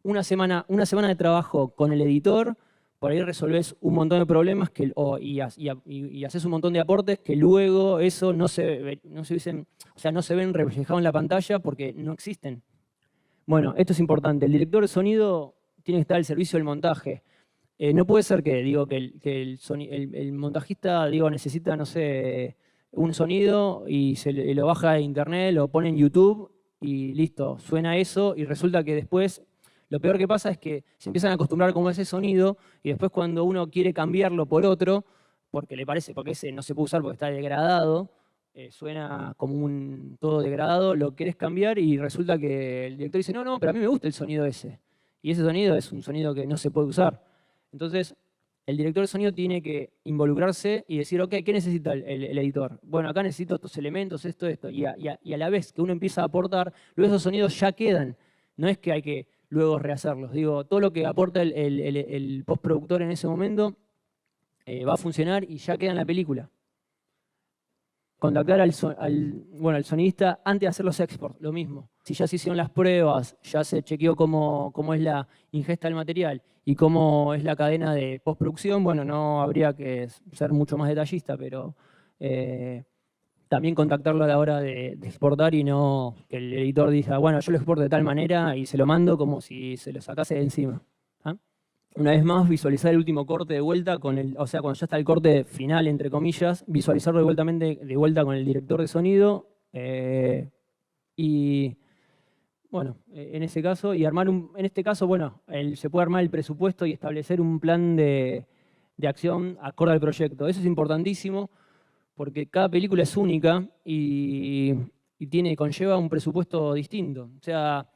una semana de trabajo con el editor, por ahí resolvés un montón de problemas y haces un montón de aportes que luego eso no se ven reflejados en la pantalla porque no existen. Bueno, esto es importante. El director de sonido tiene que estar al servicio del montaje. No puede ser que, digo, que el montajista, digo, necesita, no sé, un sonido y lo baja de internet, lo pone en YouTube y listo, suena eso y resulta que después lo peor que pasa es que se empiezan a acostumbrar como a ese sonido y después cuando uno quiere cambiarlo por otro, porque le parece, porque ese no se puede usar porque está degradado, suena como un todo degradado, lo querés cambiar y resulta que el director dice, no, no, pero a mí me gusta el sonido ese. Y ese sonido es un sonido que no se puede usar. Entonces, el director de sonido tiene que involucrarse y decir, ok, ¿qué necesita el editor? Bueno, acá necesito estos elementos, esto, esto. Y a la vez que uno empieza a aportar, luego esos sonidos ya quedan. No es que hay que luego rehacerlos. Digo, todo lo que aporta el postproductor en ese momento va a funcionar y ya queda en la película. Contactar al sonidista antes de hacer los exports, lo mismo. Si ya se hicieron las pruebas, ya se chequeó cómo es la ingesta del material y cómo es la cadena de postproducción, bueno, no habría que ser mucho más detallista, pero también contactarlo a la hora de exportar y no que el editor diga, bueno, yo lo exporto de tal manera y se lo mando como si se lo sacase de encima. ¿Ah? Una vez más, visualizar el último corte de vuelta con o sea, cuando ya está el corte final, entre comillas, visualizarlo de vuelta con el director de sonido y, bueno, en ese caso, y en este caso, bueno, se puede armar el presupuesto y establecer un plan de acción acorde al proyecto. Eso es importantísimo porque cada película es única y conlleva un presupuesto distinto. O sea,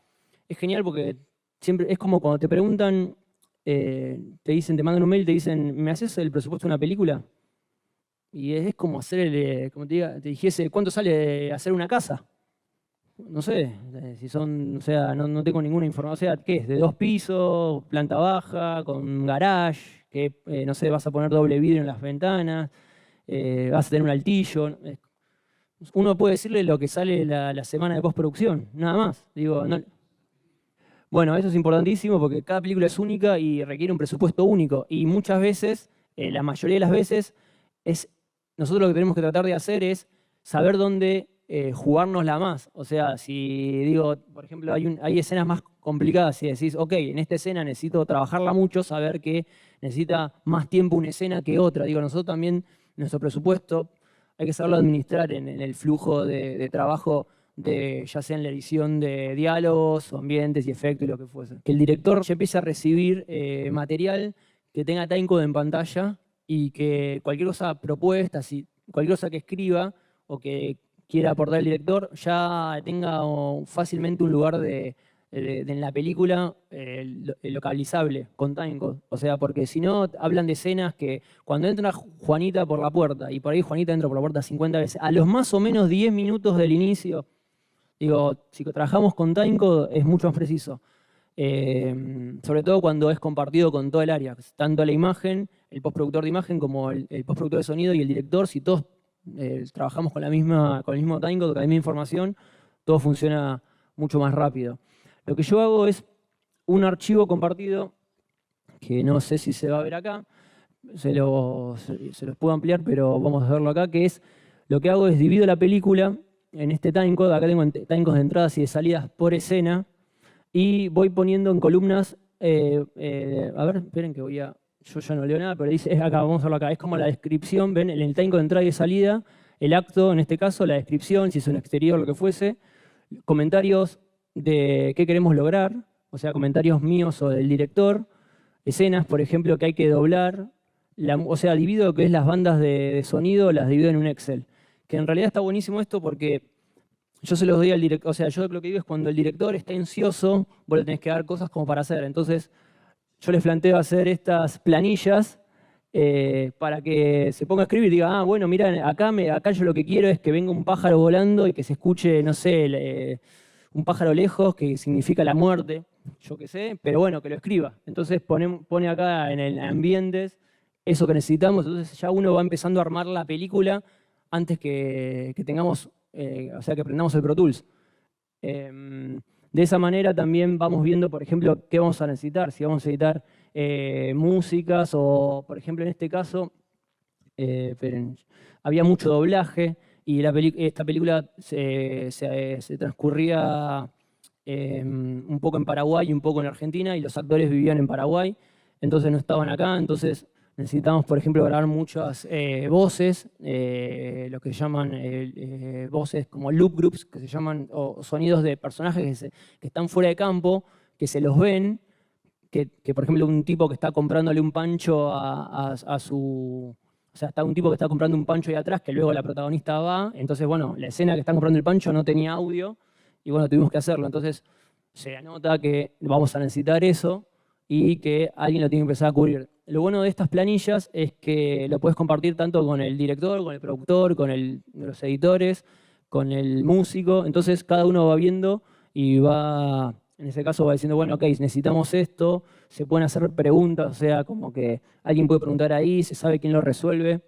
es genial porque siempre es como cuando te preguntan, te dicen, te mandan un mail y te dicen, ¿me haces el presupuesto de una película? Y es como hacer, como te dijese, ¿cuánto sale hacer una casa? No sé, si son, o sea, no tengo ninguna información. O sea, ¿qué es? ¿De 2 pisos, planta baja, con garage? Que, no sé, vas a poner doble vidrio en las ventanas, vas a tener un altillo. Uno puede decirle lo que sale la semana de postproducción, nada más. Digo, no. Bueno, eso es importantísimo porque cada película es única y requiere un presupuesto único. Y muchas veces, la mayoría de las veces, nosotros lo que tenemos que tratar de hacer es saber dónde jugárnosla más. O sea, si digo, por ejemplo, hay escenas más complicadas, si decís, ok, en esta escena necesito trabajarla mucho, saber que necesita más tiempo una escena que otra. Digo, nosotros también, nuestro presupuesto, hay que saberlo administrar en el flujo de trabajo ya sea en la edición de diálogos, o ambientes y efectos y lo que fuese. Que el director ya empiece a recibir material que tenga timecode en pantalla y que cualquier cosa propuesta, cualquier cosa que escriba o que quiera aportar el director ya tenga fácilmente un lugar en la película localizable con timecode. O sea, porque si no, hablan de escenas que cuando entra Juanita por la puerta y por ahí Juanita entra por la puerta 50 veces, a los más o menos 10 minutos del inicio. Digo, si trabajamos con timecode es mucho más preciso. Sobre todo cuando es compartido con todo el área, tanto la imagen, el postproductor de imagen como el postproductor de sonido y el director, si todos trabajamos con el mismo timecode, con la misma información, todo funciona mucho más rápido. Lo que yo hago es un archivo compartido, que no sé si se va a ver acá, se los puedo ampliar, pero vamos a verlo acá, que es, lo que hago es divido la película en este timecode, acá tengo timecodes de entradas y de salidas por escena, y voy poniendo en columnas, a ver, esperen que yo ya no leo nada, pero dice, acá, vamos a verlo acá, es como la descripción, ven, en el timecode de entrada y de salida, el acto, en este caso, la descripción, si es un exterior, lo que fuese, comentarios de qué queremos lograr, o sea, comentarios míos o del director, escenas, por ejemplo, que hay que doblar, o sea, divido lo que es las bandas de sonido, las divido en un Excel. Que en realidad está buenísimo esto porque yo se los doy al director, o sea, yo lo que digo es cuando el director está ansioso, vos le tenés que dar cosas como para hacer. Entonces, yo les planteo hacer estas planillas para que se ponga a escribir y diga, bueno, mira, acá yo lo que quiero es que venga un pájaro volando y que se escuche, no sé, un pájaro lejos, que significa la muerte, yo qué sé, pero bueno, que lo escriba. Entonces pone acá en el ambientes eso que necesitamos, entonces ya uno va empezando a armar la película antes que tengamos, o sea, que aprendamos el Pro Tools. De esa manera también vamos viendo, por ejemplo, qué vamos a necesitar. Si vamos a necesitar músicas o, por ejemplo, en este caso, esperen, había mucho doblaje y esta película se transcurría un poco en Paraguay y un poco en Argentina, y los actores vivían en Paraguay, entonces no estaban acá, entonces necesitamos, por ejemplo, grabar muchas voces, lo que se llaman voces como loop groups, que se llaman, o sonidos de personajes que están fuera de campo, que se los ven, que por ejemplo un tipo que está comprándole un pancho a su... O sea, está un tipo que está comprando un pancho ahí atrás, que luego la protagonista va, entonces bueno, la escena que están comprando el pancho no tenía audio, y bueno, tuvimos que hacerlo, entonces se anota que vamos a necesitar eso y que alguien lo tiene que empezar a cubrir. Lo bueno de estas planillas es que lo puedes compartir tanto con el director, con el productor, con los editores, con el músico. Entonces cada uno va viendo y va, en ese caso va diciendo, bueno, ok, necesitamos esto, se pueden hacer preguntas, o sea, como que alguien puede preguntar ahí, se sabe quién lo resuelve.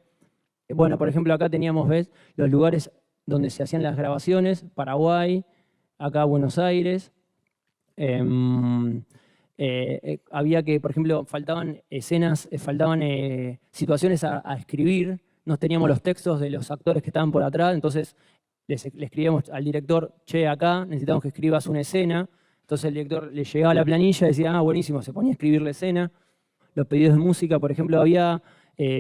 Bueno, por ejemplo, acá teníamos, ¿ves? Los lugares donde se hacían las grabaciones, Paraguay, acá Buenos Aires. Había que, por ejemplo, faltaban escenas, faltaban situaciones a escribir, no teníamos los textos de los actores que estaban por atrás, entonces le escribíamos al director, che, acá necesitamos que escribas una escena, entonces el director le llegaba la planilla y decía, ah, buenísimo, se ponía a escribir la escena. Los pedidos de música, por ejemplo, había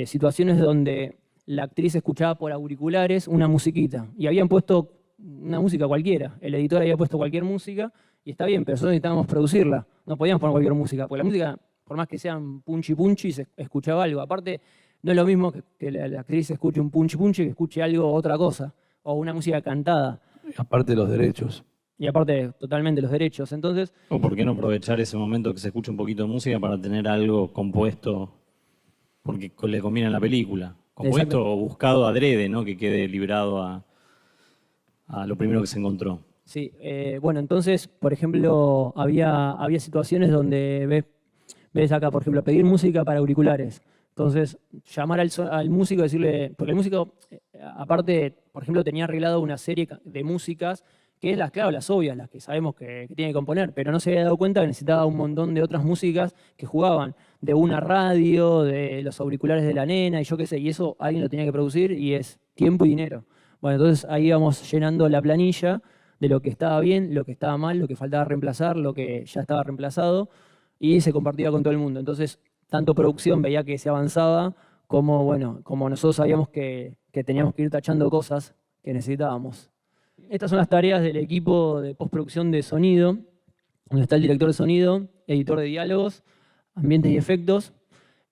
situaciones donde la actriz escuchaba por auriculares una musiquita y habían puesto una música cualquiera, el editor había puesto cualquier música y está bien, pero nosotros necesitábamos producirla, no podíamos poner cualquier música, porque la música, por más que sean punchi punchi, se escuchaba algo. Aparte, no es lo mismo que la actriz escuche un punchi punchi que escuche algo, otra cosa, o una música cantada. Aparte de los derechos. Y aparte, totalmente los derechos. Entonces, ¿O por qué no aprovechar ese momento que se escucha un poquito de música para tener algo compuesto porque le conviene a la película? Compuesto o buscado adrede, ¿no? Que quede librado a lo primero que se encontró. sí, bueno, entonces, por ejemplo, había situaciones donde ves acá, por ejemplo, pedir música para auriculares. Entonces, llamar al músico y decirle, porque el músico, aparte, por ejemplo, tenía arreglado una serie de músicas, que es claro, las obvias, las que sabemos que tiene que componer, pero no se había dado cuenta que necesitaba un montón de otras músicas que jugaban, de una radio, de los auriculares de la nena, y yo qué sé, y eso alguien lo tenía que producir y es tiempo y dinero. Bueno, entonces ahí íbamos llenando la planilla de lo que estaba bien, lo que estaba mal, lo que faltaba reemplazar, lo que ya estaba reemplazado, y se compartía con todo el mundo. Entonces, tanto producción veía que se avanzaba, como, bueno, como nosotros sabíamos que teníamos que ir tachando cosas que necesitábamos. Estas son las tareas del equipo de postproducción de sonido, donde está el director de sonido, editor de diálogos, ambientes y efectos,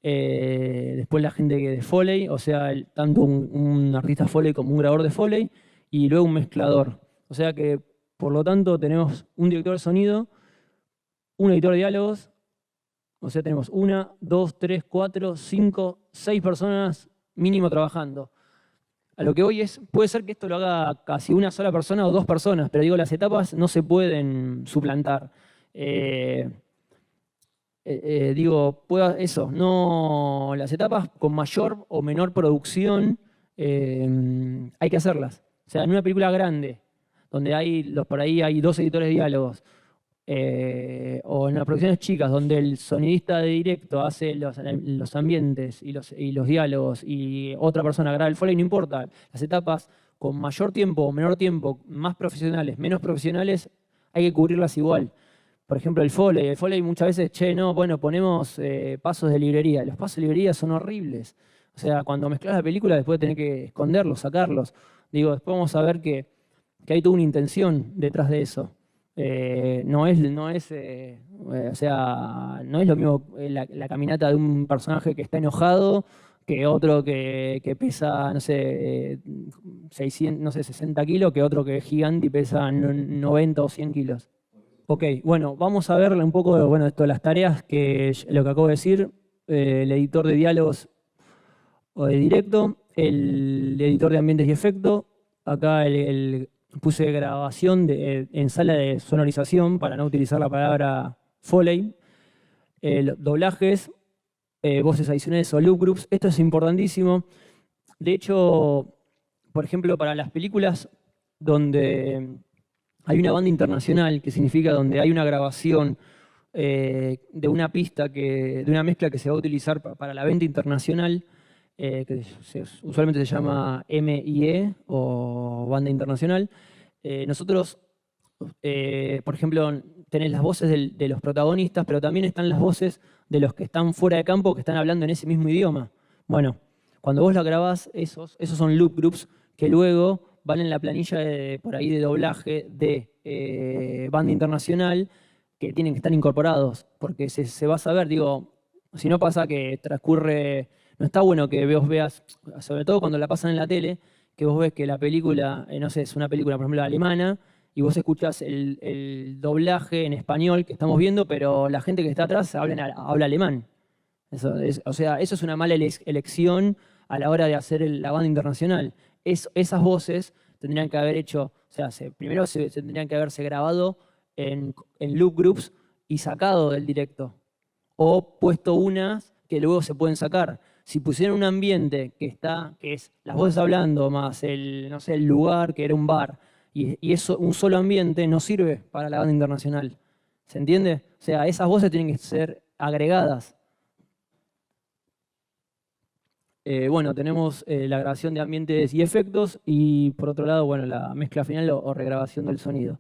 después la gente de Foley, o sea, tanto un artista Foley como un grabador de Foley, y luego un mezclador. O sea que, por lo tanto, tenemos un director de sonido, un editor de diálogos, o sea, tenemos 1, 2, 3, 4, 5, 6 personas mínimo trabajando. A lo que voy puede ser que esto lo haga casi una sola persona o 2 personas, pero digo, las etapas no se pueden suplantar. Las etapas con mayor o menor producción hay que hacerlas. O sea, en una película grande, donde por ahí hay 2 editores de diálogos, o en las producciones chicas, donde el sonidista de directo hace los ambientes y los diálogos y otra persona graba el foley, no importa. Las etapas con mayor tiempo o menor tiempo, más profesionales, menos profesionales, hay que cubrirlas igual. Por ejemplo, el foley muchas veces, ponemos pasos de librería. Los pasos de librería son horribles. O sea, cuando mezclas la película, después tenés que esconderlos, sacarlos. Digo, después vamos a ver que hay toda una intención detrás de eso. No es lo mismo la caminata de un personaje que está enojado que otro que pesa, 60 kilos, que otro que es gigante y pesa 90 o 100 kilos. Ok, bueno, vamos a ver un poco de las tareas lo que acabo de decir. El editor de diálogos o de directo, el editor de ambientes y efectos, acá puse grabación en sala de sonorización para no utilizar la palabra Foley, doblajes, voces adicionales o loop groups. Esto es importantísimo. De hecho, por ejemplo, para las películas donde hay una banda internacional, que significa donde hay una grabación de una pista, de una mezcla que se va a utilizar para la venta internacional, que usualmente se llama MIE o banda internacional. Nosotros por ejemplo, tenés las voces de los protagonistas, pero también están las voces de los que están fuera de campo, que están hablando en ese mismo idioma. Bueno, cuando vos la grabás, esos son loop groups que luego van en la planilla por ahí de doblaje de banda internacional, que tienen que estar incorporados, porque se va a saber, digo, si no pasa que transcurre, no está bueno que vos veas, sobre todo cuando la pasan en la tele, que vos ves que la película, no sé, es una película, por ejemplo, alemana, y vos escuchás el doblaje en español que estamos viendo, pero la gente que está atrás habla alemán. O sea, eso es una mala elección a la hora de hacer la banda internacional. Esas voces tendrían que haber hecho, o sea, primero se tendrían que haberse grabado en loop groups y sacado del directo. O puesto unas que luego se pueden sacar. Si pusieran un ambiente que es las voces hablando más no sé, el lugar que era un bar, y eso, un solo ambiente no sirve para la banda internacional. ¿Se entiende? O sea, esas voces tienen que ser agregadas. Bueno, tenemos la grabación de ambientes y efectos y por otro lado, bueno, la mezcla final o regrabación del sonido.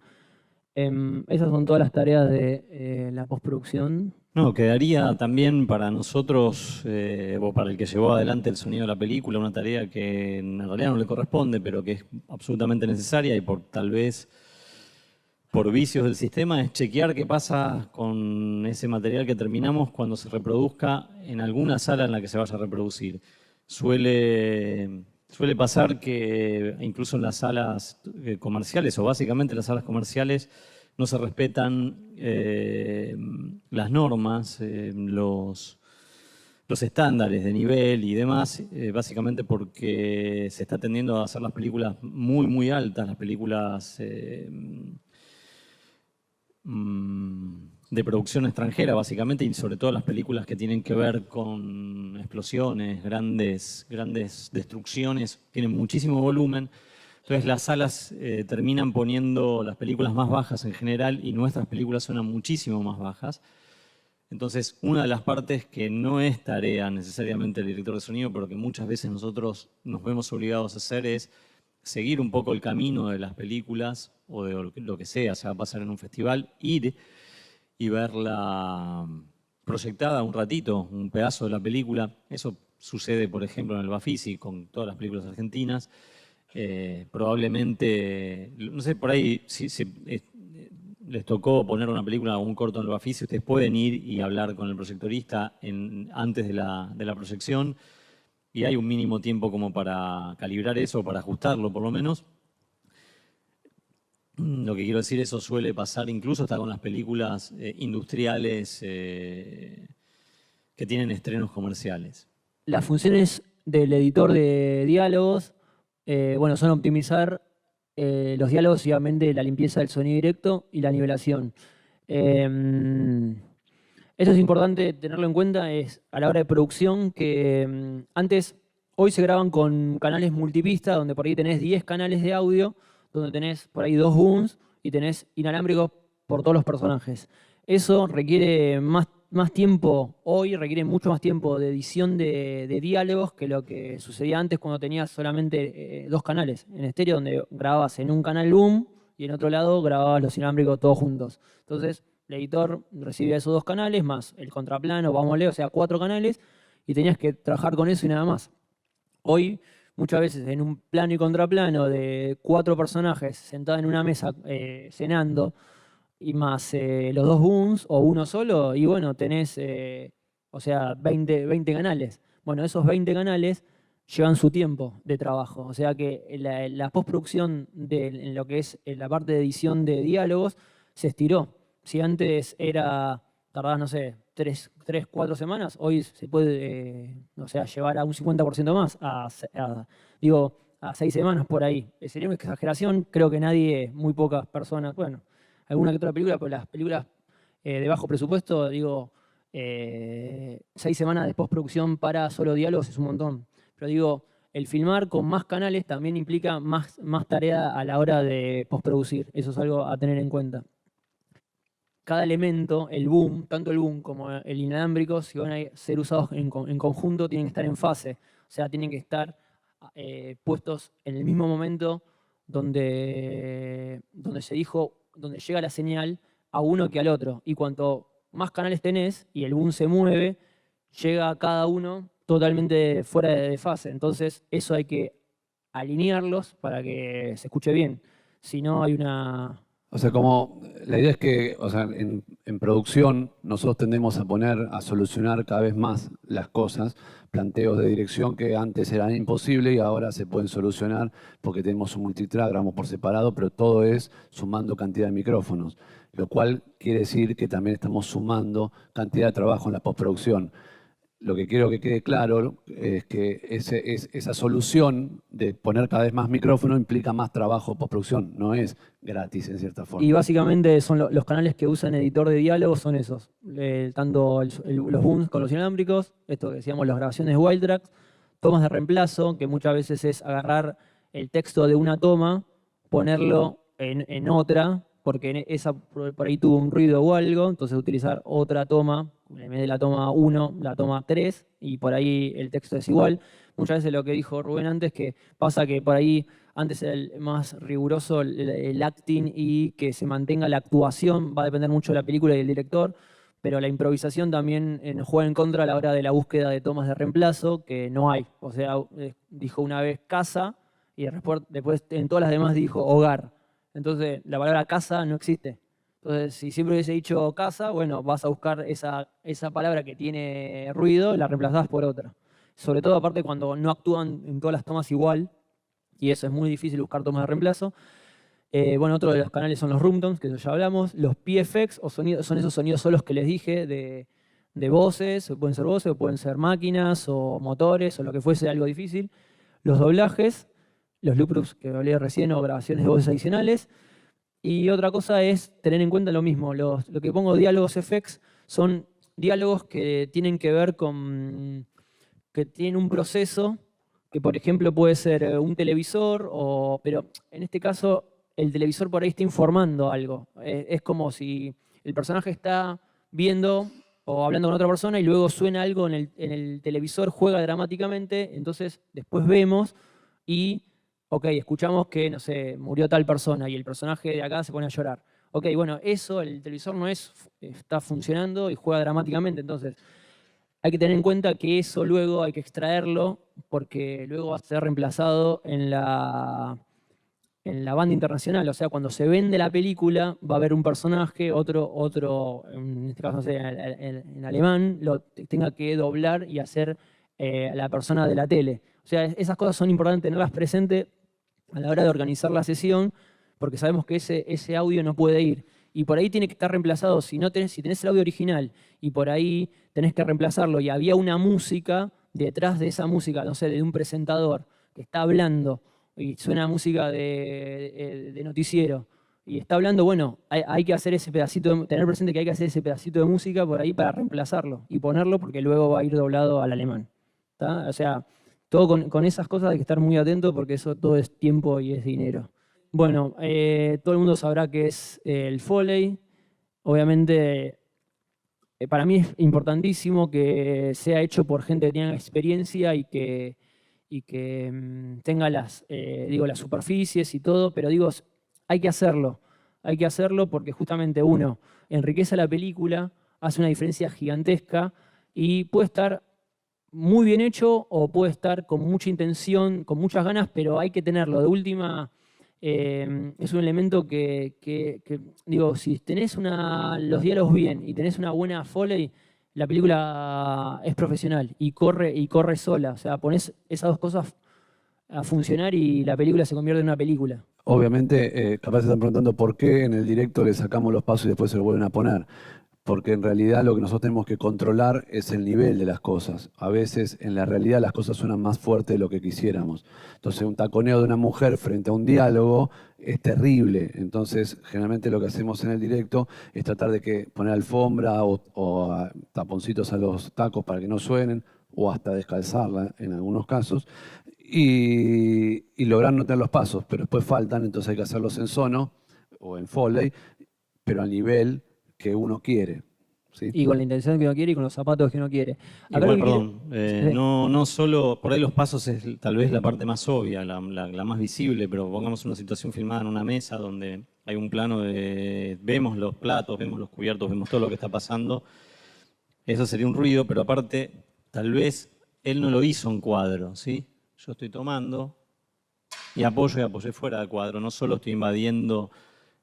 Esas son todas las tareas de la postproducción. No, quedaría también para nosotros, o para el que llevó adelante el sonido de la película, una tarea que en realidad no le corresponde, pero que es absolutamente necesaria y tal vez por vicios del sistema, es chequear qué pasa con ese material que terminamos cuando se reproduzca en alguna sala en la que se vaya a reproducir. Suele pasar que incluso en las salas comerciales, o básicamente las salas comerciales, no se respetan las normas, los estándares de nivel y demás, básicamente porque se está tendiendo a hacer las películas muy, muy altas, las películas de producción extranjera, básicamente, y sobre todo las películas que tienen que ver con explosiones, grandes destrucciones, tienen muchísimo volumen. Entonces las salas terminan poniendo las películas más bajas en general y nuestras películas suenan muchísimo más bajas. Entonces, una de las partes que no es tarea necesariamente del director de sonido, pero que muchas veces nosotros nos vemos obligados a hacer, es seguir un poco el camino de las películas o de lo que sea, se va a pasar en un festival, ir y verla proyectada un ratito, un pedazo de la película. Eso sucede, por ejemplo, en el Bafisi con todas las películas argentinas. Probablemente, no sé, por ahí si les tocó poner una película o un corto en el Bafisi, ustedes pueden ir y hablar con el proyectorista antes de la proyección y hay un mínimo tiempo como para calibrar eso, para ajustarlo por lo menos. Lo que quiero decir, eso suele pasar incluso hasta con las películas industriales que tienen estrenos comerciales. Las funciones del editor de diálogos, bueno, son optimizar los diálogos y obviamente la limpieza del sonido directo y la nivelación. Eso es importante tenerlo en cuenta es a la hora de producción que hoy se graban con canales multipista, donde por ahí tenés 10 canales de audio, donde tenés por ahí 2 booms y tenés inalámbricos por todos los personajes. Eso requiere más tiempo, hoy requiere mucho más tiempo de edición de diálogos que lo que sucedía antes cuando tenías solamente 2 canales en estéreo, donde grababas en un canal boom y en otro lado grababas los inalámbricos todos juntos. Entonces, el editor recibía esos 2 canales más el contraplano, vámonos, o sea, 4 canales, y tenías que trabajar con eso y nada más. Hoy, muchas veces en un plano y contraplano de 4 personajes sentados en una mesa cenando, y más los 2 booms o uno solo, y bueno, tenés, o sea, 20 canales. Bueno, esos 20 canales llevan su tiempo de trabajo. O sea que la postproducción en lo que es la parte de edición de diálogos se estiró. Si antes tardabas, no sé, 4 semanas, hoy se puede, o sea, llevar a un 50% más, a 6 semanas por ahí. Sería una exageración, creo que muy pocas personas, bueno, alguna que otra película, pero las películas de bajo presupuesto, 6 semanas de postproducción para solo diálogos es un montón. Pero digo, el filmar con más canales también implica más tarea a la hora de postproducir. Eso es algo a tener en cuenta. Cada elemento, el boom, tanto el boom como el inalámbrico, si van a ser usados en conjunto, tienen que estar en fase. O sea, tienen que estar puestos en el mismo momento donde se dijo donde llega la señal a uno que al otro. Y cuanto más canales tenés y el boom se mueve, llega a cada uno totalmente fuera de fase. Entonces, eso hay que alinearlos para que se escuche bien. Si no, hay una... O sea, como la idea es que, o sea, en producción nosotros tendemos a solucionar cada vez más las cosas, planteos de dirección que antes eran imposibles y ahora se pueden solucionar porque tenemos un multitrack, grabamos por separado, pero todo es sumando cantidad de micrófonos, lo cual quiere decir que también estamos sumando cantidad de trabajo en la postproducción. Lo que quiero que quede claro es que esa solución de poner cada vez más micrófono implica más trabajo postproducción, no es gratis en cierta forma. Y básicamente son los canales que usan editor de diálogo son esos. Tanto los booms con los inalámbricos, esto que decíamos, las grabaciones de wild tracks, tomas de reemplazo, que muchas veces es agarrar el texto de una toma, ponerlo en otra, porque esa por ahí tuvo un ruido o algo, entonces utilizar otra toma, en vez de la toma 1, la toma 3, y por ahí el texto es igual. Muchas veces lo que dijo Rubén antes, que pasa que por ahí antes era el más riguroso el acting y que se mantenga la actuación, va a depender mucho de la película y del director, pero la improvisación también nos juega en contra a la hora de la búsqueda de tomas de reemplazo, que no hay. O sea, dijo una vez casa y después en todas las demás dijo hogar. Entonces, la palabra casa no existe. Entonces, si siempre hubiese dicho casa, bueno, vas a buscar esa palabra que tiene ruido y la reemplazás por otra. Sobre todo, aparte, cuando no actúan en todas las tomas igual, y eso es muy difícil buscar tomas de reemplazo. Bueno, otro de los canales son los roomtones, que eso ya hablamos. Los PFX, o sonidos, son esos sonidos solos que les dije, de voces, o pueden ser voces, o pueden ser máquinas, o motores, o lo que fuese algo difícil. Los doblajes, los loops que hablé recién, o grabaciones de voces adicionales. Y otra cosa es tener en cuenta lo mismo. Lo que pongo diálogos FX son diálogos que tienen que ver con... que tienen un proceso que, por ejemplo, puede ser un televisor, pero en este caso el televisor por ahí está informando algo. Es como si el personaje está viendo o hablando con otra persona y luego suena algo en el televisor, juega dramáticamente, entonces después vemos y, ok, escuchamos que, no sé, murió tal persona y el personaje de acá se pone a llorar. Ok, bueno, eso, el televisor no está funcionando y juega dramáticamente, entonces hay que tener en cuenta que eso luego hay que extraerlo porque luego va a ser reemplazado en la banda internacional. O sea, cuando se vende la película va a haber un personaje, otro en este caso no sé, en alemán, lo tenga que doblar y hacer a la persona de la tele. O sea, esas cosas son importantes tenerlas presentes a la hora de organizar la sesión porque sabemos que ese audio no puede ir. Y por ahí tiene que estar reemplazado. Si tenés el audio original y por ahí tenés que reemplazarlo y había una música detrás de esa música, no sé, de un presentador que está hablando y suena música de noticiero y está hablando, bueno, hay que hacer ese pedacito, tener presente que hay que hacer ese pedacito de música por ahí para reemplazarlo y ponerlo porque luego va a ir doblado al alemán. ¿Tá? O sea, todo con esas cosas hay que estar muy atento porque eso todo es tiempo y es dinero. Bueno, todo el mundo sabrá qué es el Foley. Obviamente, para mí es importantísimo que sea hecho por gente que tenga experiencia y que tenga las superficies y todo, pero digo, hay que hacerlo. Hay que hacerlo porque justamente uno enriquece la película, hace una diferencia gigantesca y puede estar muy bien hecho o puede estar con mucha intención, con muchas ganas, pero hay que tenerlo. De última, es un elemento que digo, si tenés los diálogos bien y tenés una buena Foley, la película es profesional y corre sola. O sea, ponés esas dos cosas a funcionar y la película se convierte en una película. Obviamente, capaz se están preguntando por qué en el directo le sacamos los pasos y después se lo vuelven a poner. Porque en realidad lo que nosotros tenemos que controlar es el nivel de las cosas. A veces en la realidad las cosas suenan más fuerte de lo que quisiéramos. Entonces un taconeo de una mujer frente a un diálogo es terrible. Entonces generalmente lo que hacemos en el directo es tratar de poner alfombra o taponcitos a los tacos para que no suenen o hasta descalzarla en algunos casos y lograr no tener los pasos, pero después faltan, entonces hay que hacerlos en sono o en Foley, pero al nivel que uno quiere. Sí. Y con la intención que uno quiere y con los zapatos que uno quiere. Acá Igual, lo que perdón, quiere- no solo, por ahí los pasos es tal vez la parte más obvia, la más visible, pero pongamos una situación filmada en una mesa donde hay un plano de, vemos los platos, vemos los cubiertos, vemos todo lo que está pasando. Eso sería un ruido, pero aparte, tal vez él no lo hizo en cuadro, ¿sí? Yo estoy tomando y apoyé fuera de cuadro, no solo estoy invadiendo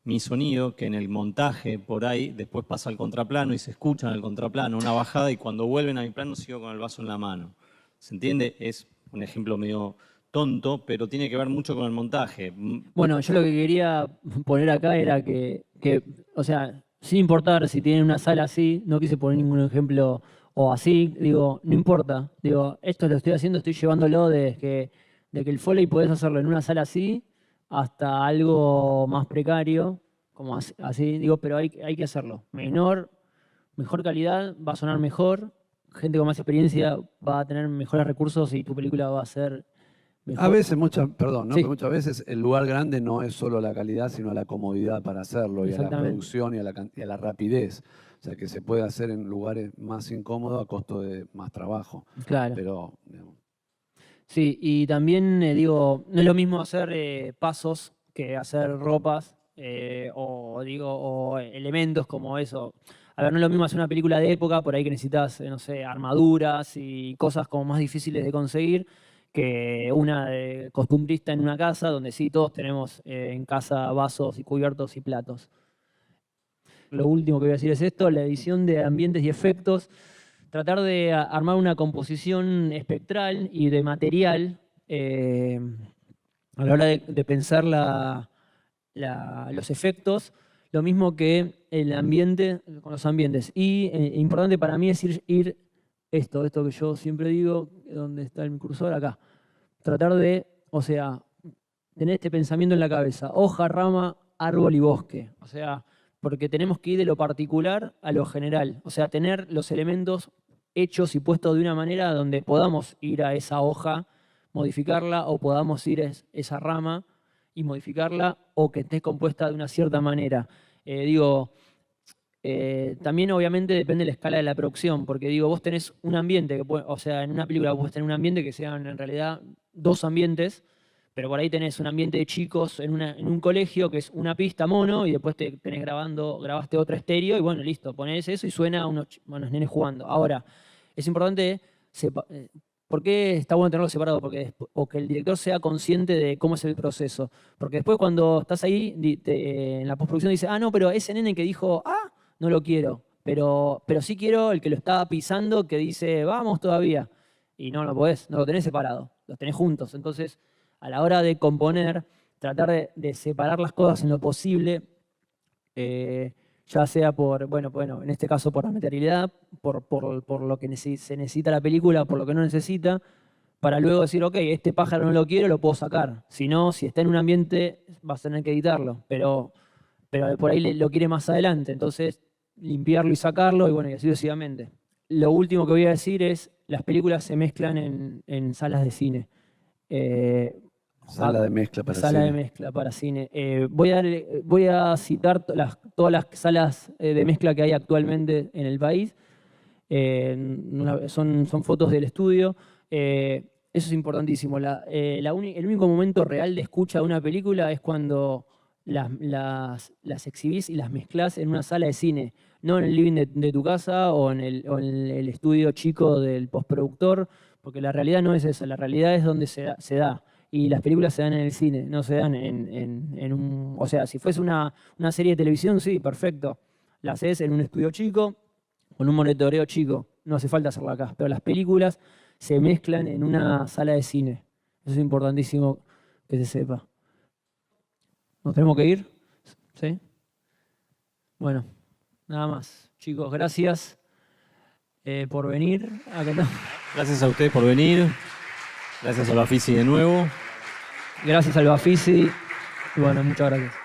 mi sonido, que en el montaje por ahí después pasa al contraplano y se escucha en el contraplano una bajada y cuando vuelven a mi plano sigo con el vaso en la mano. ¿Se entiende? Es un ejemplo medio tonto, pero tiene que ver mucho con el montaje. Bueno, yo lo que quería poner acá era o sea, sin importar si tienen una sala así, no quise poner ningún ejemplo o así, digo, no importa. Digo, esto lo estoy haciendo, estoy llevándolo de que el Foley podés hacerlo en una sala así hasta algo más precario, como así, digo, pero hay que hacerlo. Mejor calidad, va a sonar mejor, gente con más experiencia va a tener mejores recursos y tu película va a ser mejor. A veces, perdón, ¿no? Sí. Pero muchas veces el lugar grande no es solo la calidad, sino la comodidad para hacerlo, y a la Exactamente. producción y a la rapidez. O sea, que se puede hacer en lugares más incómodos a costo de más trabajo. Claro. Pero, digamos, Sí, y también digo, no es lo mismo hacer pasos que hacer ropas o elementos como eso. A ver, no es lo mismo hacer una película de época, por ahí que necesitas, no sé, armaduras y cosas como más difíciles de conseguir, que una de costumbrista en una casa, donde sí todos tenemos en casa vasos y cubiertos y platos. Lo último que voy a decir es esto, la edición de ambientes y efectos. Tratar de armar una composición espectral y de material a la hora de pensar los efectos, lo mismo que el ambiente con los ambientes. Y importante para mí es ir esto que yo siempre digo, ¿dónde está el cursor? Acá. Tratar de, o sea, tener este pensamiento en la cabeza, hoja, rama, árbol y bosque. O sea, porque tenemos que ir de lo particular a lo general. O sea, tener los elementos hechos y puestos de una manera donde podamos ir a esa hoja, modificarla, o podamos ir a esa rama y modificarla, o que esté compuesta de una cierta manera. También obviamente depende de la escala de la producción, porque digo, vos tenés un ambiente, o sea, en una película vos tenés un ambiente que sean en realidad dos ambientes, pero por ahí tenés un ambiente de chicos en un colegio que es una pista mono y después grabaste otra estéreo y bueno, listo, ponés eso y suena a unos nenes jugando. Ahora, es importante, ¿por qué está bueno tenerlo separado? O que el director sea consciente de cómo es el proceso. Porque después cuando estás ahí en la postproducción dice, no, pero ese nene que dijo, no lo quiero, pero sí quiero el que lo estaba pisando que dice, vamos todavía. Y no lo podés, no lo tenés separado, los tenés juntos. Entonces, a la hora de componer, tratar de separar las cosas en lo posible, ya sea en este caso por la materialidad, por lo que se necesita la película, por lo que no necesita, para luego decir, ok, este pájaro no lo quiero, lo puedo sacar. Si no, si está en un ambiente, vas a tener que editarlo, pero por ahí lo quiere más adelante, entonces limpiarlo y sacarlo, y bueno, y así sucesivamente. Lo último que voy a decir es, las películas se mezclan en salas de cine. sala de mezcla para Sala de cine. mezcla para cine. Voy a citar todas las salas de mezcla que hay actualmente en el país. Son fotos del estudio. Eso es importantísimo. El único momento real de escucha de una película es cuando las exhibís y las mezclás en una sala de cine, no en el living de tu casa o en el estudio chico del postproductor, porque la realidad no es esa, la realidad es donde se da. Y las películas se dan en el cine, no se dan en un... O sea, si fuese una serie de televisión, sí, perfecto. La haces en un estudio chico, con un monitoreo chico. No hace falta hacerla acá. Pero las películas se mezclan en una sala de cine. Eso es importantísimo que se sepa. ¿Nos tenemos que ir? ¿Sí? Bueno, nada más. Chicos, gracias por venir. Gracias a ustedes por venir. Gracias a Bafisi de nuevo. Gracias al Bafisi. Y bueno, muchas gracias.